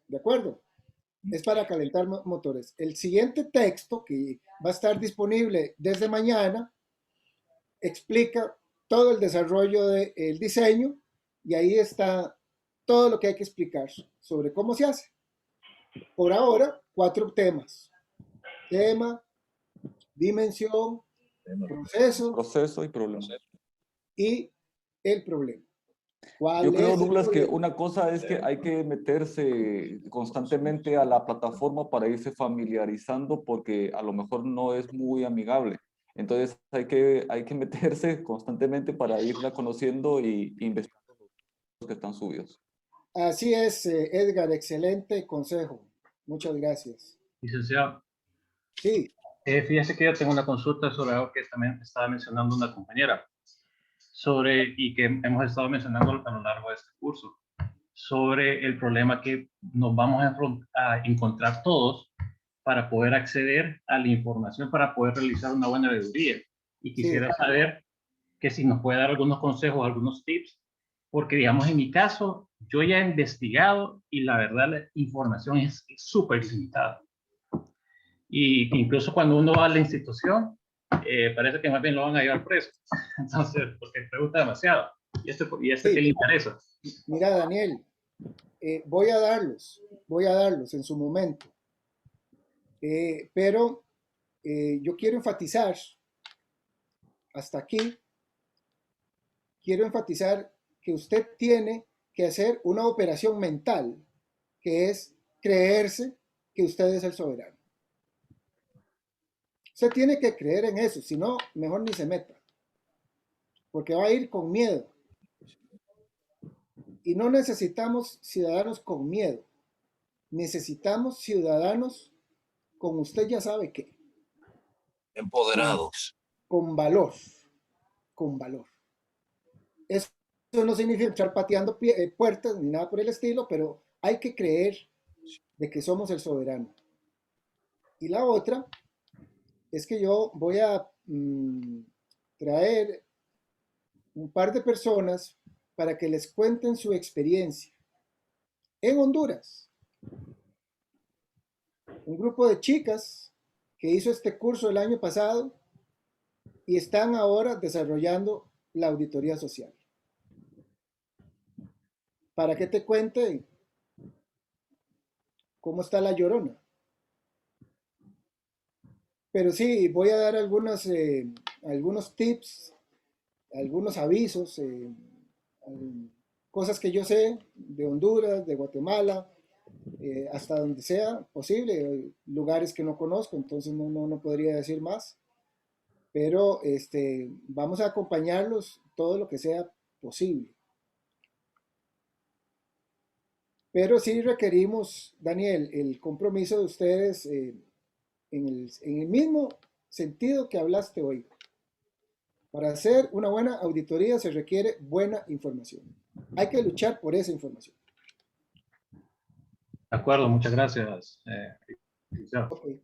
¿De acuerdo? Es para calentar motores. El siguiente texto, que va a estar disponible desde mañana, explica todo el desarrollo del diseño y ahí está todo lo que hay que explicar sobre cómo se hace. Por ahora, 4 temas. Tema, dimensión, proceso y problema. Y el problema. Yo creo, Douglas, que una cosa es que hay que meterse constantemente a la plataforma para irse familiarizando porque a lo mejor no es muy amigable. Entonces hay que meterse constantemente para irla conociendo y investigando los que están subidos. Así es, Edgar, excelente consejo. Muchas gracias. Licenciado. Sí. Fíjese que yo tengo una consulta sobre algo que también estaba mencionando una compañera, y que hemos estado mencionando a lo largo de este curso, sobre el problema que nos vamos a encontrar todos para poder acceder a la información, para poder realizar una buena auditoría. Y quisiera saber que si nos puede dar algunos consejos, algunos tips, porque digamos en mi caso, yo ya he investigado y la verdad la información es súper limitada. Y incluso cuando uno va a la institución, parece que más bien lo van a llevar preso. Entonces, porque pregunta demasiado. ¿Y este qué le interesa? Mira, Daniel, voy a darlos en su momento. Pero yo quiero enfatizar, hasta aquí, quiero enfatizar que usted tiene que hacer una operación mental, que es creerse que usted es el soberano. Usted tiene que creer en eso, si no, mejor ni se meta, porque va a ir con miedo. Y no necesitamos ciudadanos con miedo, necesitamos ciudadanos con usted ya sabe qué. Empoderados. Con valor, con valor. Eso no significa estar pateando puertas ni nada por el estilo, pero hay que creer de que somos el soberano. Y la otra es que yo voy a traer un par de personas para que les cuenten su experiencia en Honduras. Un grupo de chicas que hizo este curso el año pasado y están ahora desarrollando la auditoría social. Para que te cuente cómo está la Llorona. Pero sí, voy a dar algunos tips, algunos avisos, cosas que yo sé de Honduras, de Guatemala, hasta donde sea posible, lugares que no conozco, entonces no podría decir más. Pero vamos a acompañarlos todo lo que sea posible. Pero sí requerimos, Daniel, el compromiso de ustedes en el mismo sentido que hablaste hoy. Para hacer una buena auditoría se requiere buena información. Hay que luchar por esa información. De acuerdo, muchas gracias. Okay.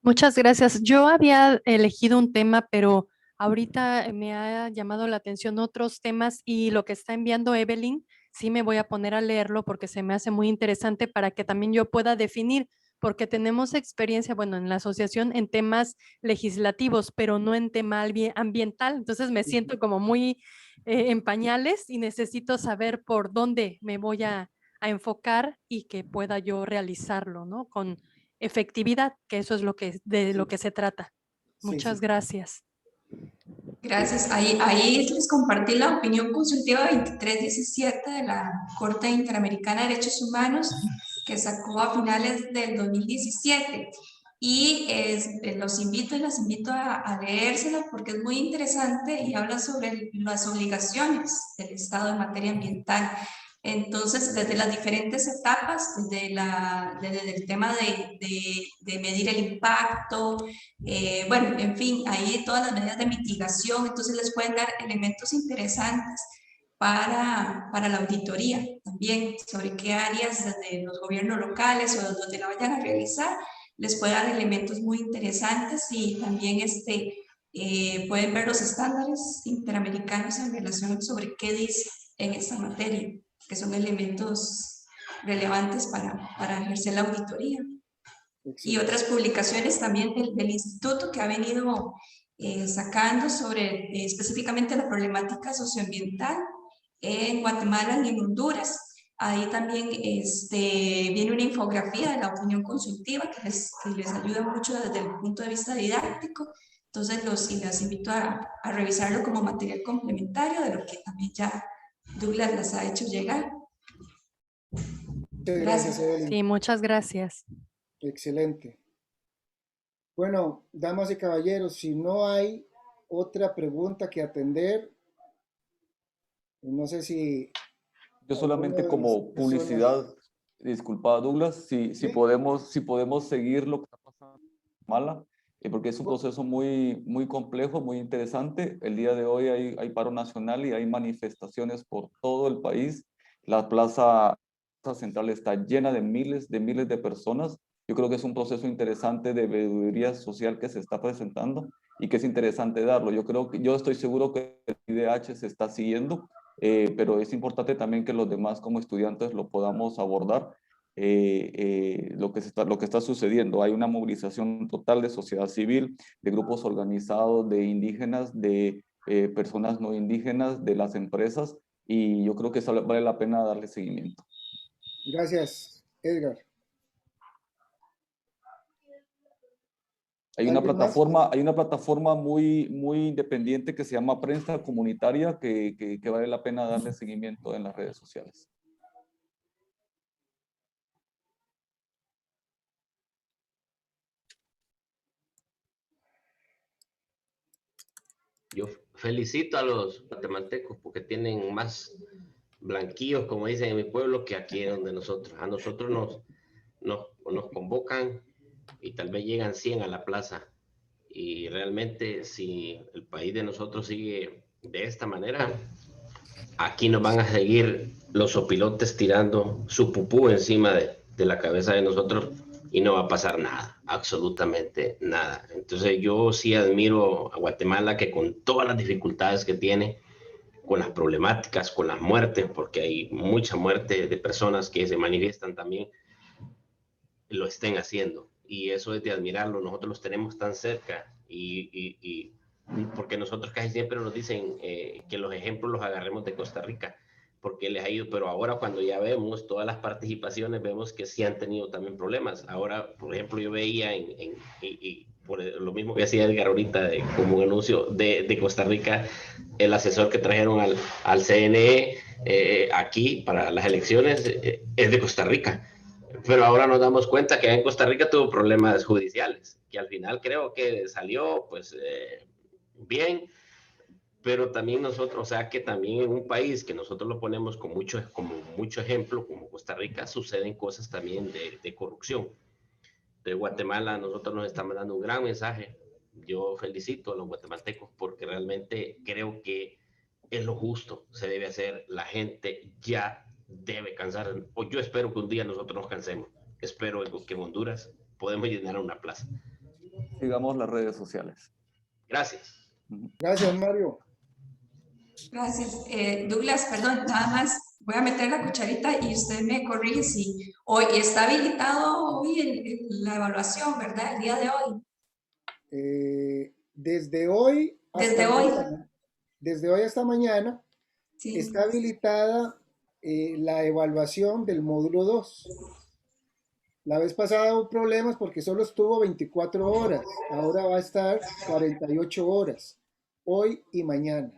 Muchas gracias. Yo había elegido un tema, pero ahorita me ha llamado la atención otros temas y lo que está enviando Evelyn, sí me voy a poner a leerlo porque se me hace muy interesante para que también yo pueda definir, porque tenemos experiencia, bueno, en la asociación en temas legislativos, pero no en tema ambiental. Entonces me siento como muy en pañales y necesito saber por dónde me voy a enfocar y que pueda yo realizarlo, ¿no? Con efectividad, que eso es de lo que se trata. Muchas gracias. Gracias. Ahí les compartí la opinión consultiva 2317 de la Corte Interamericana de Derechos Humanos que sacó a finales del 2017. Y los invito y las invito a leérsela porque es muy interesante y habla sobre las obligaciones del Estado en materia ambiental. Entonces, desde las diferentes etapas, desde el tema de medir el impacto, bueno, en fin, ahí todas las medidas de mitigación, entonces les pueden dar elementos interesantes para la auditoría también, sobre qué áreas desde los gobiernos locales o donde la vayan a realizar, les puede dar elementos muy interesantes y también pueden ver los estándares interamericanos en relación sobre qué dice en esta materia, que son elementos relevantes para ejercer la auditoría. Y otras publicaciones también del instituto que ha venido sacando sobre específicamente la problemática socioambiental en Guatemala y en Honduras. Ahí también viene una infografía de la opinión consultiva que les ayuda mucho desde el punto de vista didáctico. Entonces las invito a revisarlo como material complementario de lo que también ya Douglas las ha hecho llegar. Gracias, Evelyn. Sí, muchas gracias. Excelente. Bueno, damas y caballeros, si no hay otra pregunta que atender, no sé si... Yo solamente como publicidad, disculpa Douglas, si podemos seguir lo que está pasando en Guatemala, porque es un proceso muy complejo, muy interesante. El día de hoy hay paro nacional y hay manifestaciones por todo el país. La plaza central está llena de miles de personas. Yo creo que es un proceso interesante de veeduría social que se está presentando y que es interesante darlo. Yo estoy seguro que el IDH se está siguiendo, pero es importante también que los demás como estudiantes lo podamos abordar. Lo que está sucediendo. Hay una movilización total de sociedad civil, de grupos organizados, de indígenas, de personas no indígenas, de las empresas, y yo creo que eso vale la pena darle seguimiento. Gracias, Edgar. Hay una plataforma muy independiente que se llama Prensa Comunitaria que vale la pena darle seguimiento en las redes sociales. Yo felicito a los guatemaltecos porque tienen más blanquillos, como dicen en mi pueblo, que aquí donde nosotros. A nosotros nos convocan y tal vez llegan 100 a la plaza. Y realmente si el país de nosotros sigue de esta manera, aquí nos van a seguir los opilotes tirando su pupú encima de la cabeza de nosotros y no va a pasar nada, absolutamente nada. Entonces yo sí admiro a Guatemala, que con todas las dificultades que tiene, con las problemáticas, con las muertes, porque hay mucha muerte de personas que se manifiestan también, lo estén haciendo. Y eso es de admirarlo. Nosotros los tenemos tan cerca y porque nosotros casi siempre nos dicen que los ejemplos los agarremos de Costa Rica, porque les ha ido, pero ahora cuando ya vemos todas las participaciones, vemos que sí han tenido también problemas. Ahora, por ejemplo, yo veía por lo mismo que decía Edgar ahorita, como un anuncio de Costa Rica, el asesor que trajeron al CNE aquí para las elecciones es de Costa Rica. Pero ahora nos damos cuenta que en Costa Rica tuvo problemas judiciales, que al final creo que salió pues bien, pero también nosotros, o sea que también en un país que nosotros lo ponemos como mucho ejemplo, como Costa Rica, suceden cosas también de corrupción. De Guatemala nosotros nos estamos dando un gran mensaje. yo felicito a los guatemaltecos porque realmente creo que es lo justo, se debe hacer, la gente ya debe cansar, o yo espero que un día nosotros nos cansemos, espero que en Honduras podemos llenar una plaza. Sigamos las redes sociales. Gracias. Gracias, Mario. Gracias. Douglas, perdón, nada más voy a meter la cucharita y usted me corrige si hoy está habilitado hoy la evaluación, ¿verdad? El día de hoy. Desde hoy hasta mañana, desde hoy hasta mañana Sí. está habilitada la evaluación del módulo 2. La vez pasada hubo problemas porque solo estuvo 24 horas, ahora va a estar 48 horas, hoy y mañana.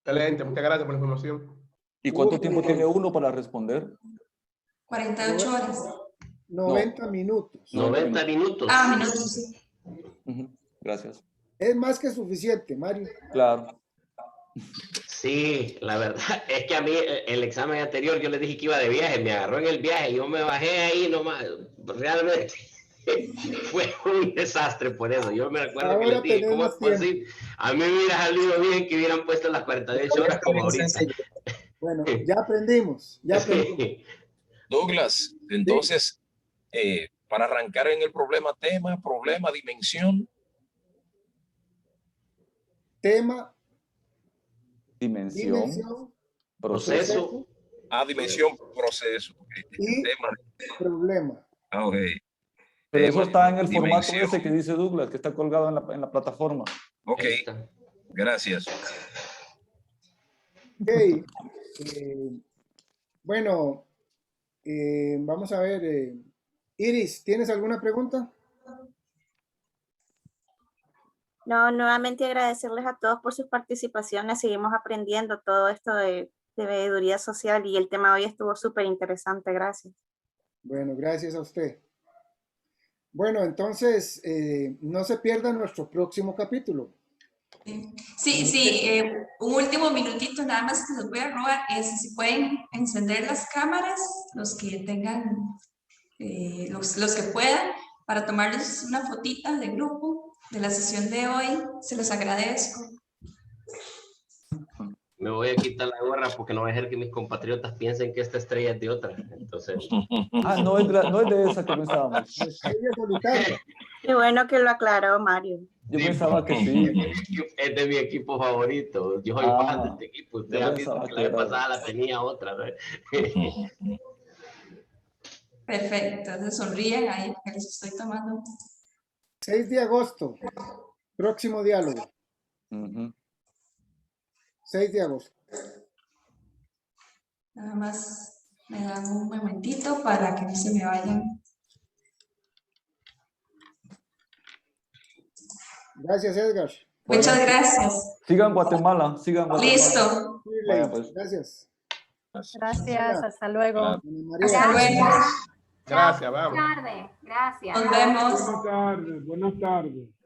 Excelente, muchas gracias por la información. ¿Y cuánto tiempo tiene uno para responder? 48 horas. 90 minutos. 90 minutos. Ah, minutos, sí. Gracias. Es más que suficiente, Mario. Claro. Sí, la verdad es que a mí el examen anterior yo le dije que iba de viaje, me agarró en el viaje, yo me bajé ahí nomás, realmente fue un desastre por eso. Yo me recuerdo Ahora que les dije, ¿cómo es tenemos posible? A mí me hubiera salido bien que hubieran puesto las 48 horas como ahorita. Bueno, ya aprendimos, ya aprendimos. Douglas, entonces, para arrancar en el problema, dimensión. Dimensión. Proceso. Dimensión, proceso. Y problema. Ok. Pero eso está en el formato Dimensión. ese que dice Douglas, que está colgado en la plataforma. Ok, gracias. Ok. Bueno, vamos a ver. Iris, ¿tienes alguna pregunta? No, nuevamente agradecerles a todos por sus participaciones. Seguimos aprendiendo todo esto de veeduría social y el tema de hoy estuvo súper interesante. Gracias. Bueno, gracias a usted. Bueno, entonces, no se pierdan nuestro próximo capítulo. Sí, un último minutito nada más que les voy a robar es si pueden encender las cámaras, los que tengan, los que puedan, para tomarles una fotita de grupo de la sesión de hoy, se los agradezco. Me voy a quitar la gorra porque no voy a dejar que mis compatriotas piensen que esta estrella es de otra. Entonces. No es de esa que pensábamos. Qué bueno que lo aclaró, Mario. Yo pensaba que sí. Es de mi equipo favorito. Yo soy fan de este equipo. Usted ha visto que la vez pasada la tenía otra, ¿no? Perfecto, entonces sonríen ahí porque les estoy tomando. 6 de agosto, próximo diálogo. 6 de agosto. Nada más me dan un momentito para que no se me vayan. Gracias, Edgar. Muchas gracias. Sigan Guatemala, sigan Guatemala. Listo. Vaya, pues. Gracias. Gracias, hasta luego. Hasta luego. Gracias, vamos. Buenas tardes. Gracias. Nos vemos. Buenas tardes. Buenas tardes.